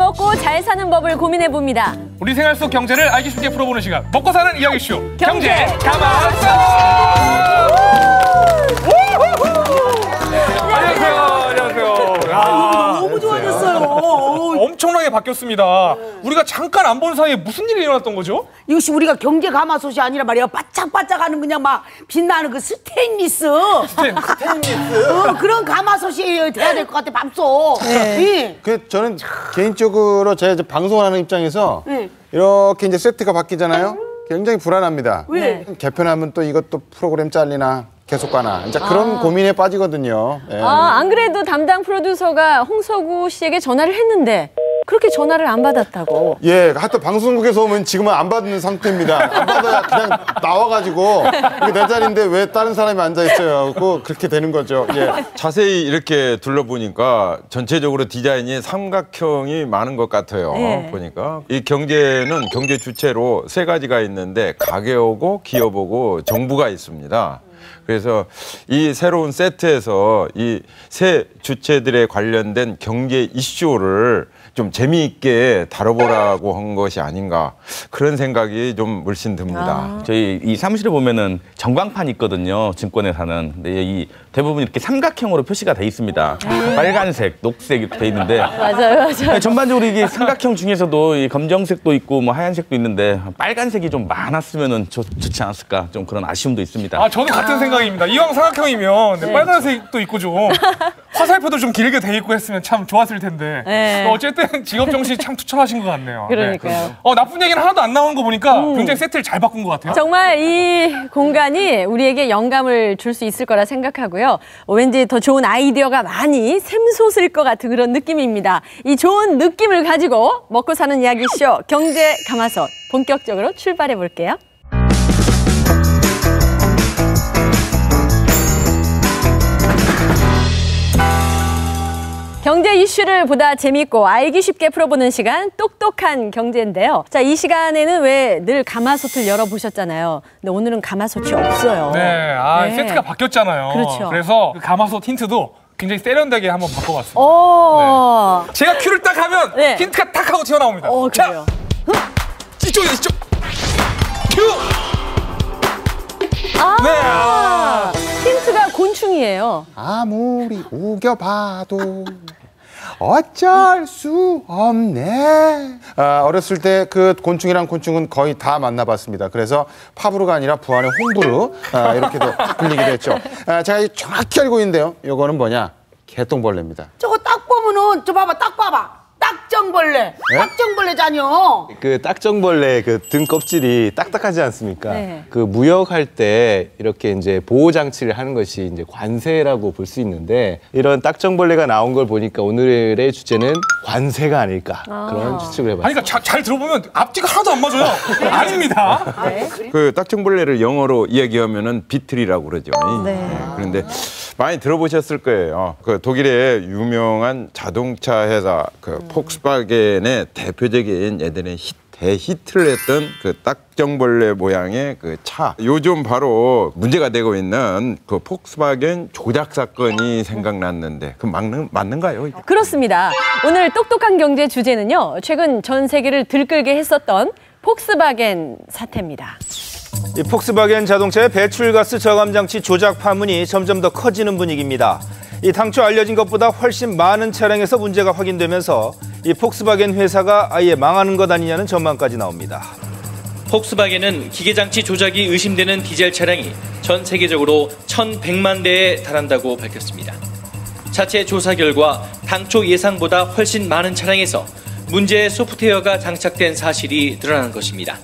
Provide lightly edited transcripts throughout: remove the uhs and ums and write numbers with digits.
먹고 잘 사는 법을 고민해봅니다. 우리 생활 속 경제를 알기 쉽게 풀어보는 시간. 먹고 사는 이야기쇼. 경제 가만있어. 안녕하세요. 너무 좋아졌어요. 엄청나게 바뀌었습니다. 우리가 잠깐 안 본 사이에 무슨 일이 일어났던 거죠? 이것이 우리가 경제 가마솥이 아니라 말이야. 바짝바짝하는 그냥 막 빛나는 그 스테인리스. 그런 가마솥이 돼야 될 것 같아. 밥솥. 네. 저는 개인적으로 제가 이제 방송을 하는 입장에서 이렇게 이제 세트가 바뀌잖아요. 굉장히 불안합니다. 왜? 개편하면 또 이것도 프로그램 잘리나 계속 가나 이제 그런 고민에 빠지거든요. 예. 안 그래도 담당 프로듀서가 홍석우 씨에게 전화를 했는데 그렇게 전화를 안 받았다고. 예, 하여튼 방송국에서 오면 지금은 안 받는 상태입니다. 안 받아야 그냥 나와가지고 이게 내 자리인데 왜 다른 사람이 앉아있어요. 그렇게 되는 거죠. 예. 자세히 이렇게 둘러보니까 전체적으로 디자인이 삼각형이 많은 것 같아요. 보니까 이 경제는 경제 주체로 세 가지가 있는데 가게오고 기업오고 정부가 있습니다. 그래서 이 새로운 세트에서 이 세 주체들에 관련된 경제 이슈를 좀 재미있게 다뤄보라고 한 것이 아닌가 그런 생각이 좀 물씬 듭니다. 저희 이 사무실에 보면은 전광판이 있거든요. 증권회사는. 근데 이 대부분 이렇게 삼각형으로 표시가 돼 있습니다. 빨간색, 녹색 이렇게 돼 있는데. 맞아요. 전반적으로 이게 삼각형 중에서도 이 검정색도 있고 뭐 하얀색도 있는데 빨간색이 좀 많았으면은 좋지 않았을까 좀 그런 아쉬움도 있습니다. 저도 같은 생각입니다. 이왕 삼각형이면 빨간색도 있고 좀 화살표도 좀 길게 돼 있고 했으면 참 좋았을 텐데. 어쨌든 직업 정신이 참 투철하신 것 같네요. 그러니까요. 나쁜 얘기는 하나도 안 나오는 거 보니까 굉장히 세트를 잘 바꾼 것 같아요. 정말 이 공간이 우리에게 영감을 줄 수 있을 거라 생각하고요. 왠지 더 좋은 아이디어가 많이 샘솟을 것 같은 그런 느낌입니다. 이 좋은 느낌을 가지고 먹고 사는 이야기쇼 경제 가마솥 본격적으로 출발해 볼게요. 경제 이슈를 보다 재미있고 알기 쉽게 풀어보는 시간 똑똑한 경제인데요. 자, 이 시간에는 왜 늘 가마솥을 열어보셨잖아요. 근데 오늘은 가마솥이 없어요. 네, 세트가 바뀌었잖아요. 그렇죠. 그래서 그 가마솥 힌트도 굉장히 세련되게 한번 바꿔봤습니다. 네. 제가 큐를 딱 하면 힌트가 딱 하고 튀어나옵니다. 그래요. 자, 이쪽이요, 이쪽. 큐! 힌트가 곤충이에요. 아무리 우겨봐도 어쩔 수 없네. 어렸을 때 그 곤충이란 곤충은 거의 다 만나봤습니다. 그래서 파브르가 아니라 부안의 홍브르 이렇게도 불리기도 했죠. 제가 정확히 알고 있는데요. 이거는 뭐냐? 개똥벌레입니다. 저거 딱 보면은 저 봐봐. 딱 봐봐. 딱정벌레. 딱정벌레잖여. 그 딱정벌레 그 등 껍질이 딱딱하지 않습니까? 네. 그 무역할 때 이렇게 이제 보호 장치를 하는 것이 이제 관세라고 볼 수 있는데 이런 딱정벌레가 나온 걸 보니까 오늘의 주제는 관세가 아닐까 그런 추측을 해봤습니다. 그러니까 잘 들어보면 앞뒤가 하나도 안 맞아요. 아닙니다. 그 딱정벌레를 영어로 이야기하면은 비틀이라고 그러죠. 그런데 많이 들어보셨을 거예요. 그 독일의 유명한 자동차 회사 그 폭스바겐의 대표적인 예전에 대히트를 했던 그 딱정벌레 모양의 그 차. 요즘 바로 문제가 되고 있는 그 폭스바겐 조작 사건이 생각났는데 그 맞는가요? 그렇습니다. 오늘 똑똑한 경제 주제는요. 최근 전 세계를 들끓게 했었던 폭스바겐 사태입니다. 이 폭스바겐 자동차의 배출가스 저감 장치 조작 파문이 점점 더 커지는 분위기입니다. 이 당초 알려진 것보다 훨씬 많은 차량에서 문제가 확인되면서 이 폭스바겐 회사가 아예 망하는 것 아니냐는 전망까지 나옵니다. 폭스바겐은 기계장치 조작이 의심되는 디젤 차량이 전 세계적으로 1,100만 대에 달한다고 밝혔습니다. 자체 조사 결과 당초 예상보다 훨씬 많은 차량에서 문제의 소프트웨어가 장착된 사실이 드러난 것입니다.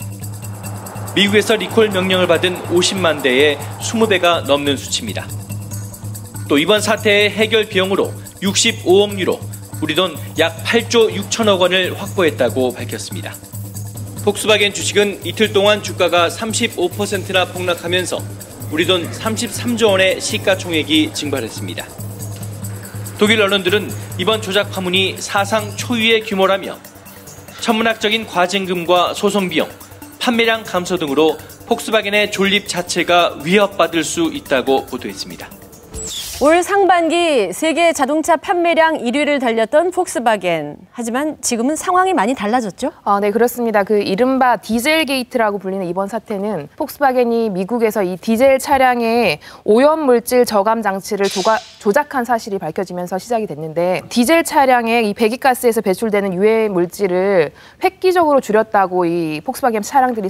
미국에서 리콜 명령을 받은 50만 대의 20배가 넘는 수치입니다. 또 이번 사태의 해결 비용으로 65억 유로, 우리 돈 약 8조 6천억 원을 확보했다고 밝혔습니다. 폭스바겐 주식은 이틀 동안 주가가 35%나 폭락하면서 우리 돈 33조 원의 시가총액이 증발했습니다. 독일 언론들은 이번 조작 파문이 사상 초유의 규모라며 천문학적인 과징금과 소송 비용, 판매량 감소 등으로 폭스바겐의 존립 자체가 위협받을 수 있다고 보도했습니다. 올 상반기 세계 자동차 판매량 1위를 달렸던 폭스바겐. 하지만 지금은 상황이 많이 달라졌죠? 네, 그렇습니다. 그 이른바 디젤 게이트라고 불리는 이번 사태는 폭스바겐이 미국에서 이 디젤 차량의 오염물질 저감 장치를 조작한 사실이 밝혀지면서 시작이 됐는데, 디젤 차량의 이 배기가스에서 배출되는 유해 물질을 획기적으로 줄였다고 이 폭스바겐 차량들이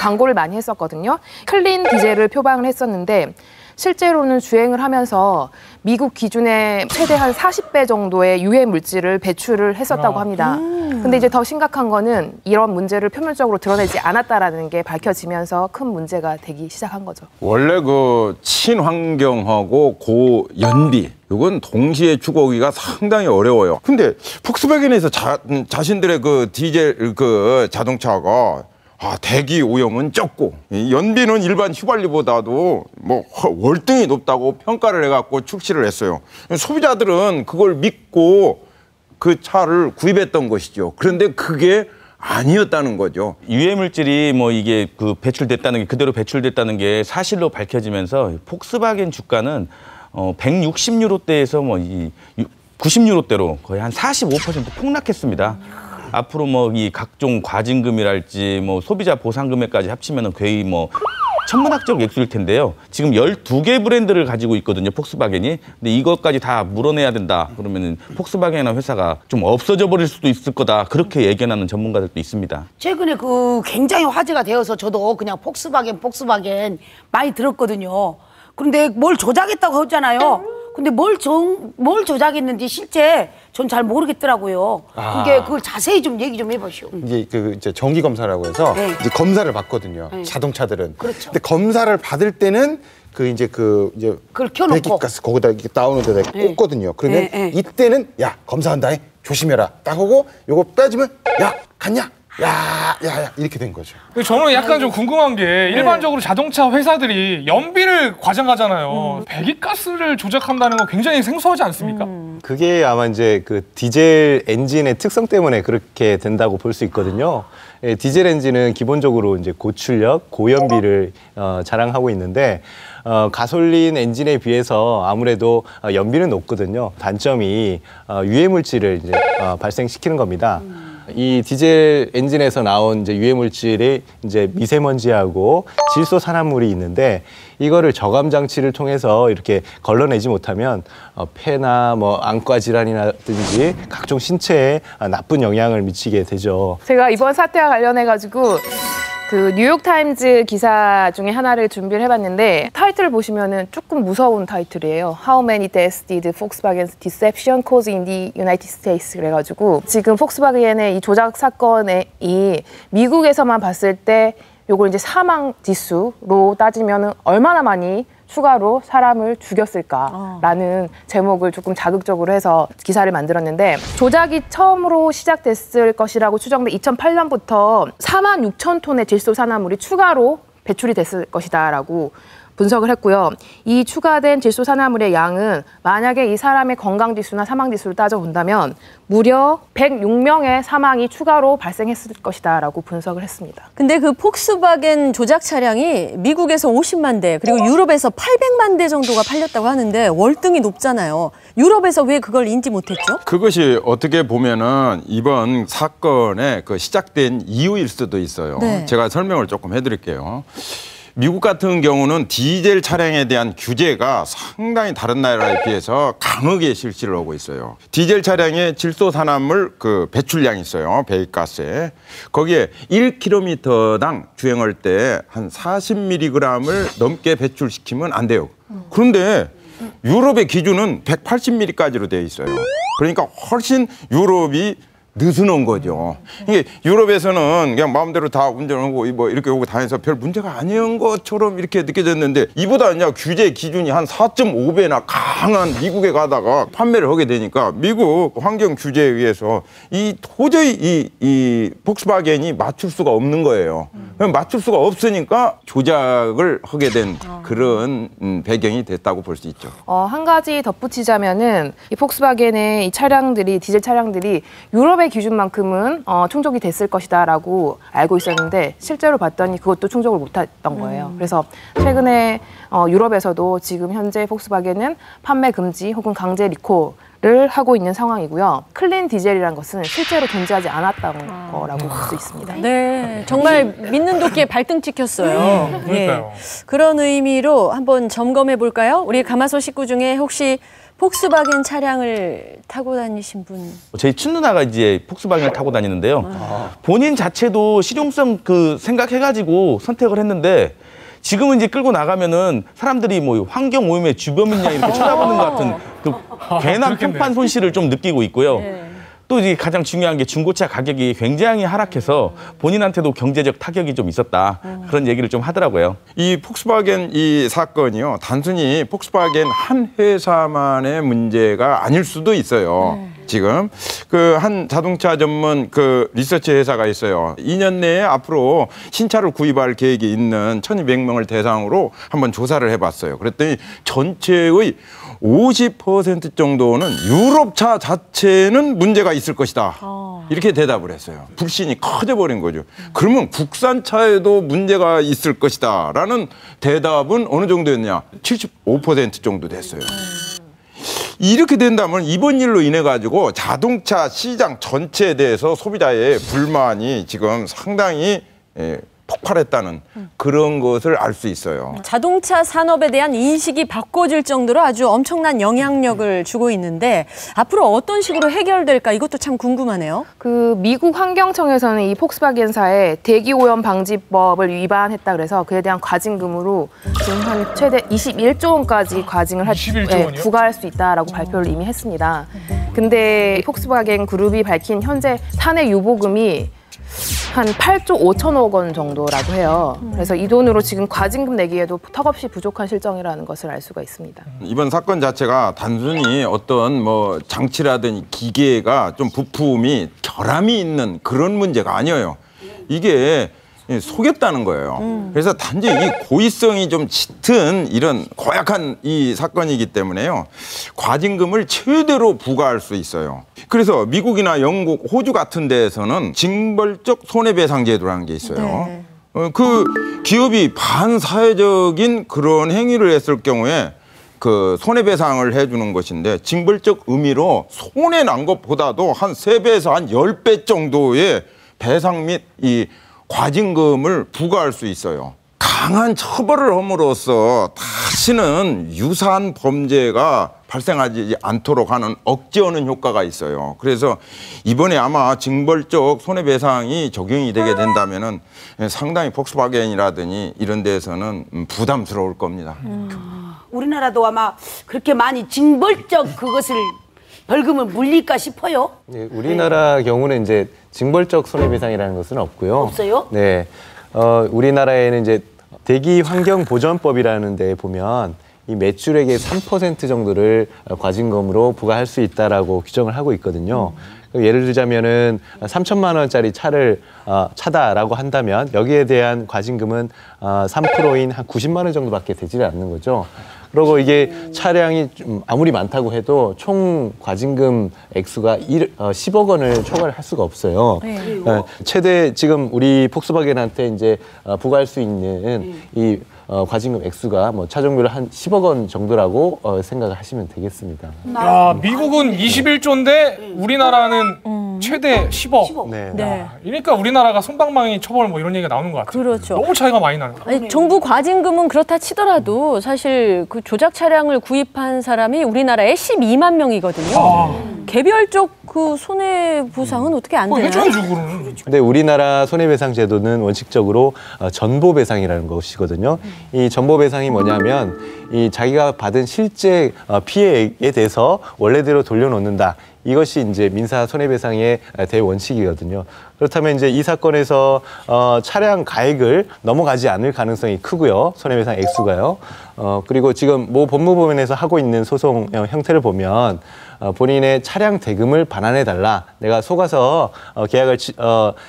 광고를 많이 했었거든요. 클린 디젤을 표방을 했었는데 실제로는 주행을 하면서 미국 기준의 최대 한 40배 정도의 유해 물질을 배출을 했었다고 합니다. 근데 이제 더 심각한 거는 이런 문제를 표면적으로 드러내지 않았다라는 게 밝혀지면서 큰 문제가 되기 시작한 거죠. 원래 그 친환경하고 고연비 이건 동시에 추구하기가 상당히 어려워요. 근데 폭스바겐에서 자신들의 그 디젤 그 자동차가 대기 오염은 적고 연비는 일반 휘발유보다도 뭐 월등히 높다고 평가를 해갖고 출시를 했어요. 소비자들은 그걸 믿고 그 차를 구입했던 것이죠. 그런데 그게 아니었다는 거죠. 유해 물질이 뭐 이게 그 배출됐다는 게 그대로 배출됐다는 게 사실로 밝혀지면서 폭스바겐 주가는 160유로대에서 뭐 90유로대로 거의 한 45% 폭락했습니다. 앞으로 뭐 이 각종 과징금이랄지 뭐 소비자 보상금액까지 합치면은 거의 뭐 천문학적 액수일 텐데요. 지금 12개 브랜드를 가지고 있거든요, 폭스바겐이. 근데 이것까지 다 물어내야 된다. 그러면은 폭스바겐이라는 회사가 좀 없어져 버릴 수도 있을 거다. 그렇게 예견하는 전문가들도 있습니다. 최근에 그 굉장히 화제가 되어서 저도 그냥 폭스바겐 많이 들었거든요. 그런데 뭘 조작했다고 했잖아요. 근데 뭘 조작했는지 실제 전 잘 모르겠더라고요. 그게 그걸 자세히 좀 얘기 좀 해보시오. 이게 이제 정기 검사라고 해서 네. 이제 검사를 받거든요. 네. 자동차들은. 그렇죠. 근데 검사를 받을 때는 이제 그걸 켜놓고 배기가스 거기다 이렇게 나오는 데다 네. 꽂거든요. 그러면 네. 이때는 야 검사한다, 조심해라. 딱 하고 요거 빼주면 야 갔냐? 야 이렇게 된 거죠. 저는 약간 좀 궁금한 게 일반적으로 자동차 회사들이 연비를 과장하잖아요. 배기가스를 조작한다는 건 굉장히 생소하지 않습니까? 그게 아마 이제 그 디젤 엔진의 특성 때문에 그렇게 된다고 볼 수 있거든요. 디젤 엔진은 기본적으로 이제 고출력, 고연비를 자랑하고 있는데 가솔린 엔진에 비해서 아무래도 연비는 높거든요. 단점이 유해 물질을 이제 발생시키는 겁니다. 이 디젤 엔진에서 나온 이제 유해 물질이 이제 미세먼지하고 질소 산화물이 있는데 이거를 저감 장치를 통해서 이렇게 걸러내지 못하면 폐나 뭐 안과 질환이라든지 각종 신체에 나쁜 영향을 미치게 되죠. 제가 이번 사태와 관련해가지고 그 뉴욕타임즈 기사 중에 하나를 준비를 해봤는데 타이틀을 보시면은 조금 무서운 타이틀이에요. How many deaths did Volkswagen's deception cause in the United States? 그래가지고 지금 폭스바겐의 이 조작 사건이 미국에서만 봤을 때 요걸 이제 사망 지수로 따지면은 얼마나 많이 추가로 사람을 죽였을까라는 제목을 조금 자극적으로 해서 기사를 만들었는데, 조작이 처음으로 시작됐을 것이라고 추정돼 2008년부터 46,000톤의 질소산화물이 추가로 배출이 됐을 것이다라고 분석을 했고요. 이 추가된 질소산화물의 양은 만약에 이 사람의 건강지수나 사망지수를 따져본다면 무려 106명의 사망이 추가로 발생했을 것이다라고 분석을 했습니다. 근데 그 폭스바겐 조작 차량이 미국에서 50만 대 그리고 유럽에서 800만 대 정도가 팔렸다고 하는데 월등히 높잖아요. 유럽에서 왜 그걸 인지 못했죠? 그것이 어떻게 보면은 이번 사건의 그 시작된 이유일 수도 있어요. 네. 제가 설명을 조금 해드릴게요. 미국 같은 경우는 디젤 차량에 대한 규제가 상당히 다른 나라에 비해서 강하게 실시를 하고 있어요. 디젤 차량의 질소산화물 그 배출량이 있어요. 배기가스에. 거기에 1km당 주행할 때 한 40mg을 넘게 배출시키면 안 돼요. 그런데 유럽의 기준은 180mg까지로 되어 있어요. 그러니까 훨씬 유럽이 느슨한 거죠. 이게 유럽에서는 그냥 마음대로 다 운전하고 뭐 이렇게 오고 다녀서 별 문제가 아닌 것처럼 이렇게 느껴졌는데 이보다 그냥 규제 기준이 한 4.5배나 강한 미국에 가다가 판매를 하게 되니까 미국 환경 규제에 의해서 도저히 이 폭스바겐이 맞출 수가 없는 거예요. 맞출 수가 없으니까 조작을 하게 된 그런 배경이 됐다고 볼 수 있죠. 한 가지 덧붙이자면은 이 폭스바겐의 이 차량들이 디젤 차량들이 유럽에 현재 기준만큼은 충족이 됐을 것이다라고 알고 있었는데 실제로 봤더니 그것도 충족을 못했던 거예요. 그래서 최근에 유럽에서도 지금 현재 폭스바겐은 판매 금지 혹은 강제 리콜을 하고 있는 상황이고요. 클린 디젤이라는 것은 실제로 존재하지 않았다는 거라고 볼 수 있습니다. 네, 정말 믿는 도끼에 발등 찍혔어요. 그러니까요. 그런 의미로 한번 점검해 볼까요? 우리 가마솥 식구 중에 혹시 폭스바겐 차량을 타고 다니신 분? 저희 친누나가 이제 폭스바겐을 타고 다니는데요. 본인 자체도 실용성 생각해가지고 선택을 했는데 지금은 이제 끌고 나가면은 사람들이 뭐 환경 오염의 주범이냐 이렇게 쳐다보는 것 같은 그 괜한 평판 손실을 좀 느끼고 있고요. 또 이제 가장 중요한 게 중고차 가격이 굉장히 하락해서 본인한테도 경제적 타격이 좀 있었다. 그런 얘기를 좀 하더라고요. 이 폭스바겐 이 사건이요. 단순히 폭스바겐 한 회사만의 문제가 아닐 수도 있어요. 지금 그 한 자동차 전문 그 리서치 회사가 있어요. 2년 내에 앞으로 신차를 구입할 계획이 있는 1,200명을 대상으로 한번 조사를 해봤어요. 그랬더니 전체의 50% 정도는 유럽차 자체는 문제가 있을 것이다. 이렇게 대답을 했어요. 불신이 커져버린 거죠. 그러면 국산차에도 문제가 있을 것이다 라는 대답은 어느 정도였냐? 75% 정도 됐어요. 이렇게 된다면 이번 일로 인해 가지고 자동차 시장 전체에 대해서 소비자의 불만이 지금 상당히 폭발했다는 그런 것을 알 수 있어요. 자동차 산업에 대한 인식이 바꿔질 정도로 아주 엄청난 영향력을 주고 있는데 앞으로 어떤 식으로 해결될까 이것도 참 궁금하네요. 그 미국 환경청에서는 이 폭스바겐사의 대기오염 방지법을 위반했다 그래서 그에 대한 과징금으로 지금 한 최대 21조 원까지 과징을 21조 원이요? 부과할 수 있다라고 발표를 이미 했습니다. 근데 폭스바겐 그룹이 밝힌 현재 탄핵 유보금이 한 8조 5천억 원 정도라고 해요. 그래서 이 돈으로 지금 과징금 내기에도 턱없이 부족한 실정이라는 것을 알 수가 있습니다. 이번 사건 자체가 단순히 어떤 뭐 장치라든지 기계가 좀 부품이 결함이 있는 그런 문제가 아니에요. 이게 속였다는 거예요. 그래서 단지 이 고의성이 좀 짙은 이런 고약한 이 사건이기 때문에요. 과징금을 최대로 부과할 수 있어요. 그래서 미국이나 영국, 호주 같은 데에서는 징벌적 손해배상 제도라는 게 있어요. 그 기업이 반사회적인 그런 행위를 했을 경우에 그 손해배상을 해주는 것인데 징벌적 의미로 손해 난 것보다도 한 3배에서 한 10배 정도의 배상 및 이 과징금을 부과할 수 있어요. 강한 처벌을 함으로써 다시는 유사한 범죄가 발생하지 않도록 하는 억제하는 효과가 있어요. 그래서 이번에 아마 징벌적 손해배상이 적용이 되게 된다면은 상당히 폭스바겐이라든지 이런 데에서는 부담스러울 겁니다. 우리나라도 아마 그렇게 많이 징벌적 그것을 벌금을 물릴까 싶어요. 네, 우리나라 경우는 이제 징벌적 손해배상이라는 것은 없고요. 없어요? 네, 우리나라에는 이제 대기환경보전법이라는 데에 보면 이 매출액의 3% 정도를 과징금으로 부과할 수 있다라고 규정을 하고 있거든요. 예를 들자면은 3천만 원짜리 차를 차다라고 한다면 여기에 대한 과징금은 3%인 한 90만 원 정도밖에 되지 않는 거죠. 그리고 이게 차량이 좀 아무리 많다고 해도 총 과징금 액수가 10억 원을 초과를 할 수가 없어요. 최대 지금 우리 폭스바겐한테 이제 부과할 수 있는 이 과징금 액수가 뭐 차종별로 한 10억 원 정도라고 생각을 하시면 되겠습니다. 야, 미국은 21조인데 우리나라는 최대 10억. 네. 그러니까 우리나라가 솜방망이 처벌 뭐 이런 얘기가 나오는 것 같아요. 그렇죠. 너무 차이가 많이 나는 거예요. 아니, 정부 과징금은 그렇다 치더라도 사실 그 조작 차량을 구입한 사람이 우리나라에 12만 명이거든요. 개별적 그 손해보상은 어떻게 안 되나요? 해줘야죠, 그거는. 근데 우리나라 손해배상 제도는 원칙적으로 전보배상이라는 것이거든요. 이 전보배상이 뭐냐면 이 자기가 받은 실제 피해에 대해서 원래대로 돌려놓는다. 이것이 이제 민사 손해배상의 대원칙이거든요. 그렇다면 이제 이 사건에서 차량 가액을 넘어가지 않을 가능성이 크고요. 손해배상 액수가요. 그리고 지금 모 법무부면에서 하고 있는 소송 형태를 보면 본인의 차량 대금을 반환해달라. 내가 속아서 계약을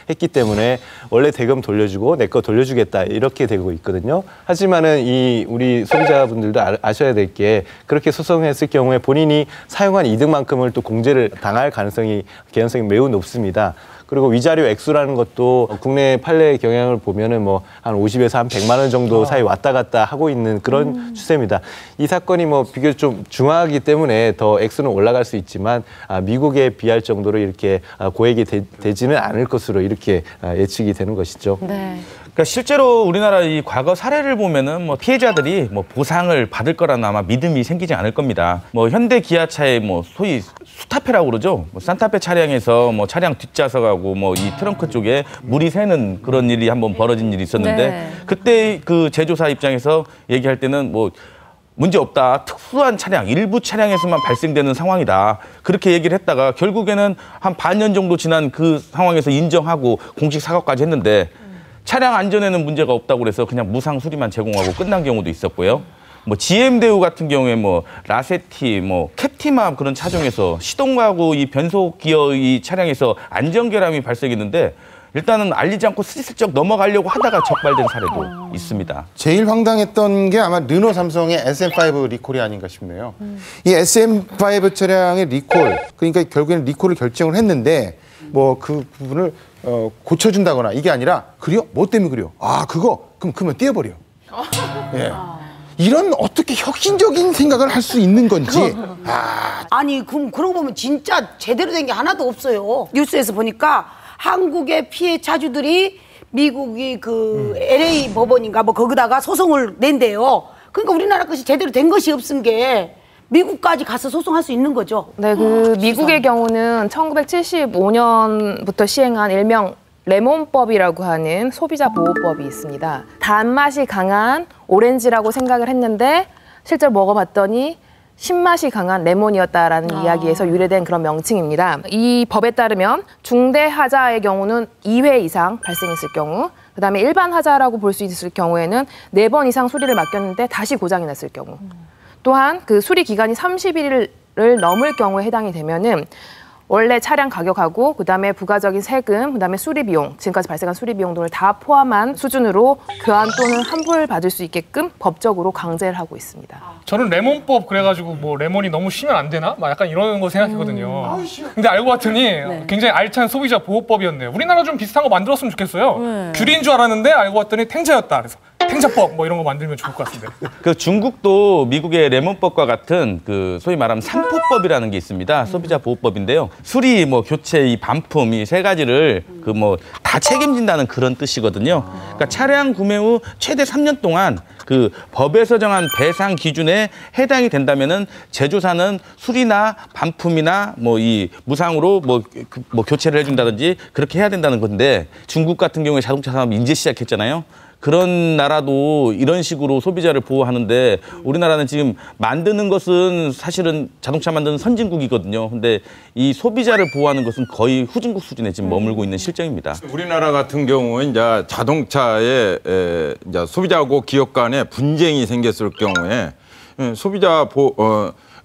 했기 때문에 원래 대금 돌려주고 내 거 돌려주겠다 이렇게 되고 있거든요. 하지만은 이 우리 소비자분들도 아셔야 될 게 그렇게 소송했을 경우에 본인이 사용한 이득만큼을 또 공제를 당할 개연성이 매우 높습니다. 그리고 위자료 액수라는 것도 국내 판례 경향을 보면은 뭐 한 50에서 한 100만 원 정도 사이 왔다 갔다 하고 있는 그런 추세입니다. 이 사건이 뭐 비교적 좀 중하기 때문에 더 액수는 올라갈 수 있지만 미국에 비할 정도로 이렇게 고액이 되지는 않을 것으로 이렇게 예측이 되는 것이죠. 네. 그러니까 실제로 우리나라 이 과거 사례를 보면은 뭐 피해자들이 뭐 보상을 받을 거라는 아마 믿음이 생기지 않을 겁니다. 뭐 현대 기아차의 뭐 소위 수타페라고 그러죠. 뭐 산타페 차량에서 뭐 차량 뒷좌석하고 뭐 이 트렁크 쪽에 물이 새는 그런 일이 한번 벌어진 일이 있었는데 네. 그때 그 제조사 입장에서 얘기할 때는 뭐 문제 없다. 특수한 차량, 일부 차량에서만 발생되는 상황이다. 그렇게 얘기를 했다가 결국에는 한 반년 정도 지난 그 상황에서 인정하고 공식 사과까지 했는데 차량 안전에는 문제가 없다고 그래서 그냥 무상 수리만 제공하고 끝난 경우도 있었고요. 뭐 GM대우 같은 경우에 뭐 라세티, 뭐 캡티맘 그런 차종에서 시동하고 이 변속 기어 이 차량에서 안전 결함이 발생했는데 일단은 알리지 않고 슬쩍 넘어가려고 하다가 적발된 사례도 있습니다. 제일 황당했던 게 아마 르노 삼성의 SM5 리콜이 아닌가 싶네요. 이 SM5 차량의 리콜, 그러니까 결국에는 리콜을 결정을 했는데 뭐 그 부분을 고쳐준다거나 이게 아니라 그래요? 뭐 때문에 그래요? 아 그러면 떼어버려. 예. 이런 어떻게 혁신적인 생각을 할 수 있는 건지. 아니 그럼 그러고 보면 진짜 제대로 된 게 하나도 없어요. 뉴스에서 보니까 한국의 피해 차주들이 미국이 그 LA 법원인가 뭐 거기다가 소송을 낸대요. 그러니까 우리나라 것이 제대로 된 것이 없은 게 미국까지 가서 소송할 수 있는 거죠. 네, 그 미국의 경우는 1975년부터 시행한 일명 레몬법이라고 하는 소비자 보호법이 있습니다. 단맛이 강한 오렌지라고 생각을 했는데 실제로 먹어봤더니 신맛이 강한 레몬이었다라는 이야기에서 유래된 그런 명칭입니다. 이 법에 따르면 중대 하자의 경우는 2회 이상 발생했을 경우, 그다음에 일반 하자라고 볼 수 있을 경우에는 4번 이상 수리를 맡겼는데 다시 고장이 났을 경우, 또한 그 수리 기간이 30일을 넘을 경우에 해당이 되면은 원래 차량 가격하고 그다음에 부가적인 세금, 그다음에 수리 비용, 지금까지 발생한 수리 비용 등을 다 포함한 수준으로 교환 또는 환불 받을 수 있게끔 법적으로 강제를 하고 있습니다. 저는 레몬법 그래가지고 뭐 레몬이 너무 쉬면 안 되나? 막 약간 이런 거 생각했거든요. 근데 알고 봤더니 굉장히 알찬 소비자 보호법이었네요. 우리나라 좀 비슷한 거 만들었으면 좋겠어요. 귤인 줄 알았는데 알고 봤더니 탱자였다. 그래서 탱자법 뭐 이런 거 만들면 좋을 것 같은데. 그 중국도 미국의 레몬법과 같은 그 소위 말하면 삼포법이라는 게 있습니다. 소비자 보호법인데요. 수리, 뭐 교체, 이 반품 이 세 가지를 그 뭐 다 책임진다는 그런 뜻이거든요. 그러니까 차량 구매 후 최대 3년 동안 그 법에서 정한 배상 기준에 해당이 된다면은 제조사는 수리나 반품이나 뭐 이 무상으로 뭐 교체를 해준다든지 그렇게 해야 된다는 건데 중국 같은 경우에 자동차 산업 인제 시작했잖아요. 그런 나라도 이런 식으로 소비자를 보호하는데 우리나라는 지금 만드는 것은 사실은 자동차 만드는 선진국이거든요. 근데 이 소비자를 보호하는 것은 거의 후진국 수준에 지금 머물고 있는 실정입니다. 우리나라 같은 경우는 이제 자동차에 이제 소비자하고 기업 간에 분쟁이 생겼을 경우에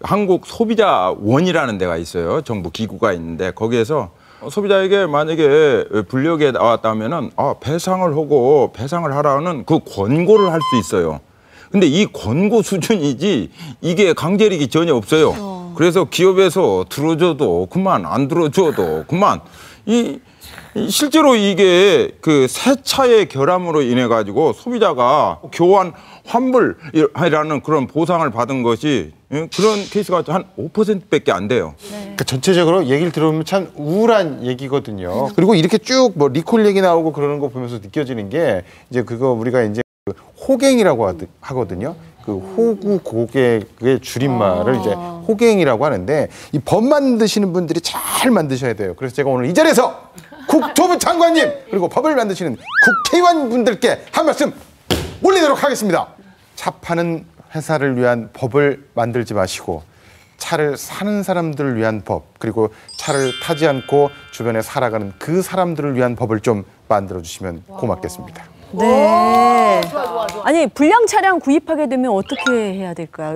한국 소비자원이라는 데가 있어요. 정부 기구가 있는데 거기에서 소비자에게 만약에 불리하게 나왔다면은 배상을 하고 배상을 하라는 그 권고를 할 수 있어요. 근데 이 권고 수준이지 이게 강제력이 전혀 없어요. 그래서 기업에서 들어줘도 그만, 안 들어줘도 그만. 실제로 이게 그 새 차의 결함으로 인해 가지고 소비자가 교환 환불이라는 그런 보상을 받은 것이 그런 케이스가 한 5%밖에 안 돼요. 그러니까 전체적으로 얘기를 들어보면 참 우울한 얘기거든요. 그리고 이렇게 쭉 뭐 리콜 얘기 나오고 그러는 거 보면서 느껴지는 게 이제 그거 우리가 이제 호갱이라고 하거든요. 그 호구 고객의 줄임말을 이제 호갱이라고 하는데 이 법 만드시는 분들이 잘 만드셔야 돼요. 그래서 제가 오늘 이 자리에서 국토부 장관님 그리고 법을 만드시는 국회의원 분들께 한 말씀 올리도록 하겠습니다. 차 파는 회사를 위한 법을 만들지 마시고 차를 사는 사람들을 위한 법, 그리고 차를 타지 않고 주변에 살아가는 그 사람들을 위한 법을 좀 만들어 주시면 고맙겠습니다. 네. 좋아. 아니 불량 차량 구입하게 되면 어떻게 해야 될까요?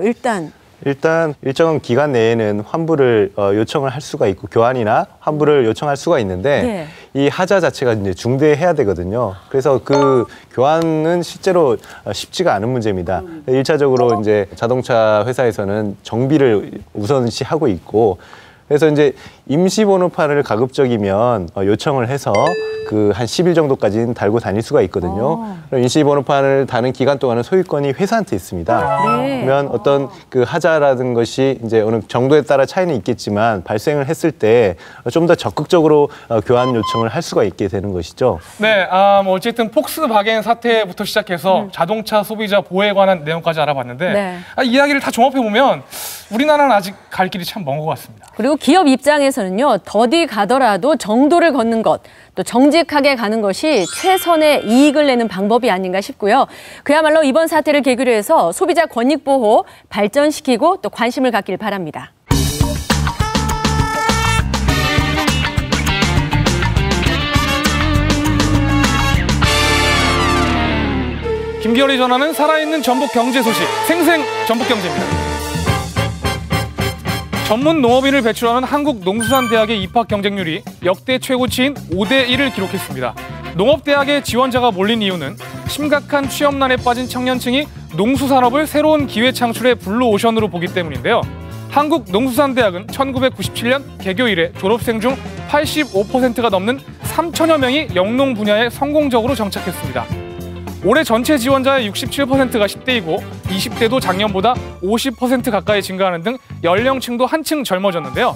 일단 일정 기간 내에는 환불을 요청을 할 수가 있고 교환이나 환불을 요청할 수가 있는데 이 하자 자체가 이제 중대해야 되거든요. 그래서 그 교환은 실제로 쉽지가 않은 문제입니다. 1차적으로 이제 자동차 회사에서는 정비를 우선시하고 있고 그래서 이제 임시 번호판을 가급적이면 요청을 해서 그 한 10일 정도까지는 달고 다닐 수가 있거든요. 그럼 임시 번호판을 다는 기간 동안은 소유권이 회사한테 있습니다. 그러면 어떤 그 하자라는 것이 이제 어느 정도에 따라 차이는 있겠지만 발생을 했을 때 좀 더 적극적으로 교환 요청을 할 수가 있게 되는 것이죠. 네, 뭐 어쨌든 폭스바겐 사태부터 시작해서 자동차 소비자 보호에 관한 내용까지 알아봤는데 이야기를 다 종합해 보면 우리나라는 아직 갈 길이 참 먼 것 같습니다. 그리고 기업 입장에서는요, 더디 가더라도 정도를 걷는 것, 또 정직하게 가는 것이 최선의 이익을 내는 방법이 아닌가 싶고요. 그야말로 이번 사태를 계기로 해서 소비자 권익 보호 발전시키고 또 관심을 갖길 바랍니다. 김기열이 전하는 살아있는 전북 경제 소식, 생생 전북 경제입니다. 전문 농업인을 배출하는 한국농수산대학의 입학 경쟁률이 역대 최고치인 5대1을 기록했습니다. 농업대학의 지원자가 몰린 이유는 심각한 취업난에 빠진 청년층이 농수산업을 새로운 기회 창출의 블루오션으로 보기 때문인데요. 한국농수산대학은 1997년 개교 이래 졸업생 중 85%가 넘는 3천여 명이 영농 분야에 성공적으로 정착했습니다. 올해 전체 지원자의 67%가 10대이고 20대도 작년보다 50% 가까이 증가하는 등 연령층도 한층 젊어졌는데요.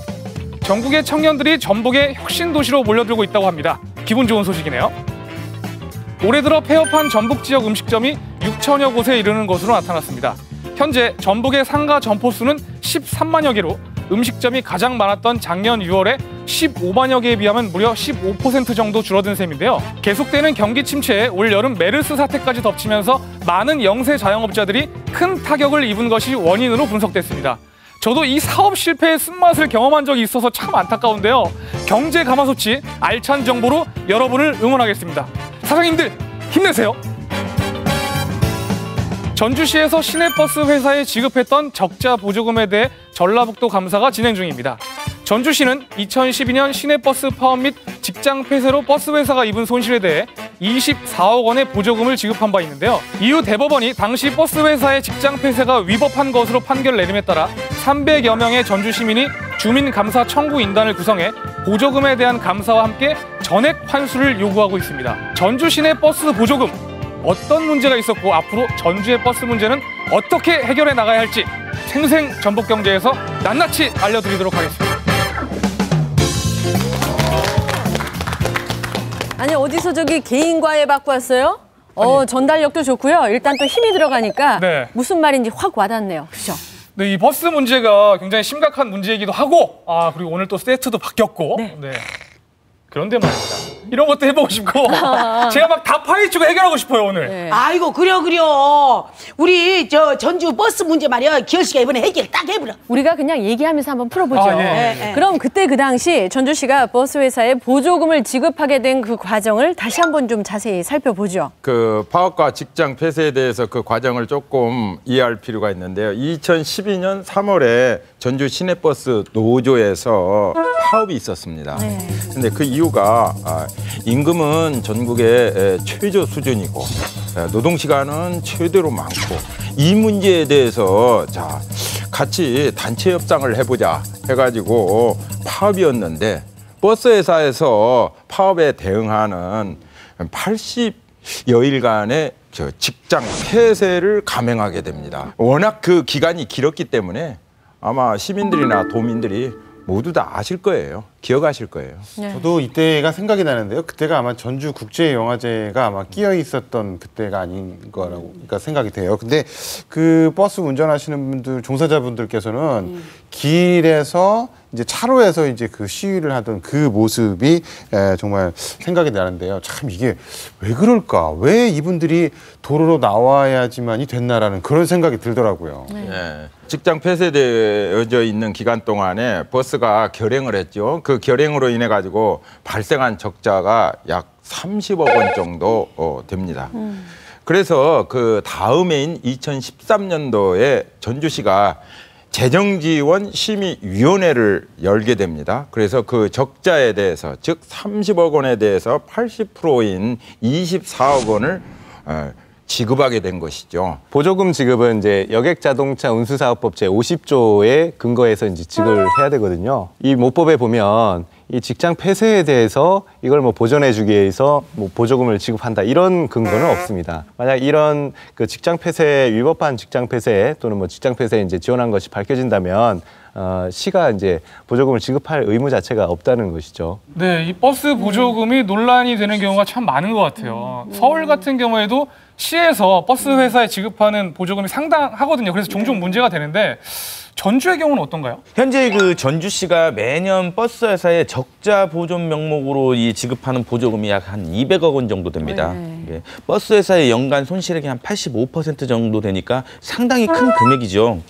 전국의 청년들이 전북의 혁신 도시로 몰려들고 있다고 합니다. 기분 좋은 소식이네요. 올해 들어 폐업한 전북 지역 음식점이 6천여 곳에 이르는 것으로 나타났습니다. 현재 전북의 상가 점포 수는 13만여 개로 음식점이 가장 많았던 작년 6월에 15만여 개에 비하면 무려 15% 정도 줄어든 셈인데요. 계속되는 경기 침체에 올 여름 메르스 사태까지 덮치면서 많은 영세 자영업자들이 큰 타격을 입은 것이 원인으로 분석됐습니다. 저도 이 사업 실패의 쓴맛을 경험한 적이 있어서 참 안타까운데요. 경제 가마솥이 알찬 정보로 여러분을 응원하겠습니다. 사장님들 힘내세요. 전주시에서 시내버스 회사에 지급했던 적자 보조금에 대해 전라북도 감사가 진행 중입니다. 전주시는 2012년 시내버스 파업 및 직장 폐쇄로 버스 회사가 입은 손실에 대해 24억 원의 보조금을 지급한 바 있는데요. 이후 대법원이 당시 버스 회사의 직장 폐쇄가 위법한 것으로 판결을 내림에 따라 300여 명의 전주 시민이 주민 감사 청구 인단을 구성해 보조금에 대한 감사와 함께 전액 환수를 요구하고 있습니다. 전주 시내 버스 보조금 어떤 문제가 있었고 앞으로 전주의 버스 문제는 어떻게 해결해 나가야 할지 생생 전북경제에서 낱낱이 알려드리도록 하겠습니다. 아니 어디서 저기 개인 과외 받고 왔어요? 전달력도 좋고요. 일단 또 힘이 들어가니까 무슨 말인지 확 와닿네요. 그죠? 네, 이 버스 문제가 굉장히 심각한 문제이기도 하고 그리고 오늘 또 세트도 바뀌었고 그런데 말입니다. 이런 것도 해보고 싶고 제가 막 다 파헤치고 해결하고 싶어요 오늘. 아이고 그려 우리 저 전주 버스 문제 말이야 기열 씨가 이번에 해결 딱 해보라. 우리가 그냥 얘기하면서 한번 풀어보죠. 그럼 그때 그 당시 전주시가 버스 회사에 보조금을 지급하게 된 그 과정을 다시 한번 좀 자세히 살펴보죠. 그 파업과 직장 폐쇄에 대해서 그 과정을 조금 이해할 필요가 있는데요. 2012년 3월에 전주 시내버스 노조에서 파업이 있었습니다. 근데 그 이유가 임금은 전국의 최저 수준이고 노동시간은 최대로 많고 이 문제에 대해서 자 같이 단체 협상을 해보자 해가지고 파업이었는데 버스 회사에서 파업에 대응하는 80여일간의 직장 폐쇄를 감행하게 됩니다. 워낙 그 기간이 길었기 때문에 아마 시민들이나 도민들이 모두 다 아실 거예요. 기억하실 거예요. 저도 이때가 생각이 나는데요. 그때가 아마 전주국제영화제가 아마 끼어 있었던 그때가 아닌 거라고 그러니까 생각이 돼요. 근데 그 버스 운전하시는 분들, 종사자분들께서는 길에서 이제 차로에서 이제 그 시위를 하던 그 모습이 정말 생각이 나는데요. 참 이게 왜 그럴까? 왜 이분들이 도로로 나와야지만이 됐나라는 그런 생각이 들더라고요. 직장 폐쇄되어져 있는 기간 동안에 버스가 결행을 했죠. 그 결행으로 인해 가지고 발생한 적자가 약 30억 원 정도 됩니다. 그래서 그 다음해인 2013년도에 전주시가 재정지원 심의위원회를 열게 됩니다. 그래서 그 적자에 대해서, 즉 30억 원에 대해서 80%인 24억 원을 지급하게 된 것이죠. 보조금 지급은 이제 여객자동차운수사업법 제50조에 근거해서 이제 지급을 해야 되거든요. 이 모법에 보면 이 직장 폐쇄에 대해서 이걸 뭐 보전해주기 위해서 뭐 보조금을 지급한다 이런 근거는 없습니다. 만약 이런 그 직장 폐쇄 위법한 직장 폐쇄 또는 뭐 직장 폐쇄에 이제 지원한 것이 밝혀진다면 시가 이제 보조금을 지급할 의무 자체가 없다는 것이죠. 네, 이 버스 보조금이 논란이 되는 경우가 참 많은 것 같아요. 서울 같은 경우에도 시에서 버스 회사에 지급하는 보조금이 상당하거든요. 그래서 종종 문제가 되는데 전주의 경우는 어떤가요? 현재 그 전주시가 매년 버스 회사에 적자 보존 명목으로 이 지급하는 보조금이 약 한 200억 원 정도 됩니다. 예, 버스 회사의 연간 손실액이 한 85% 정도 되니까 상당히 큰 금액이죠.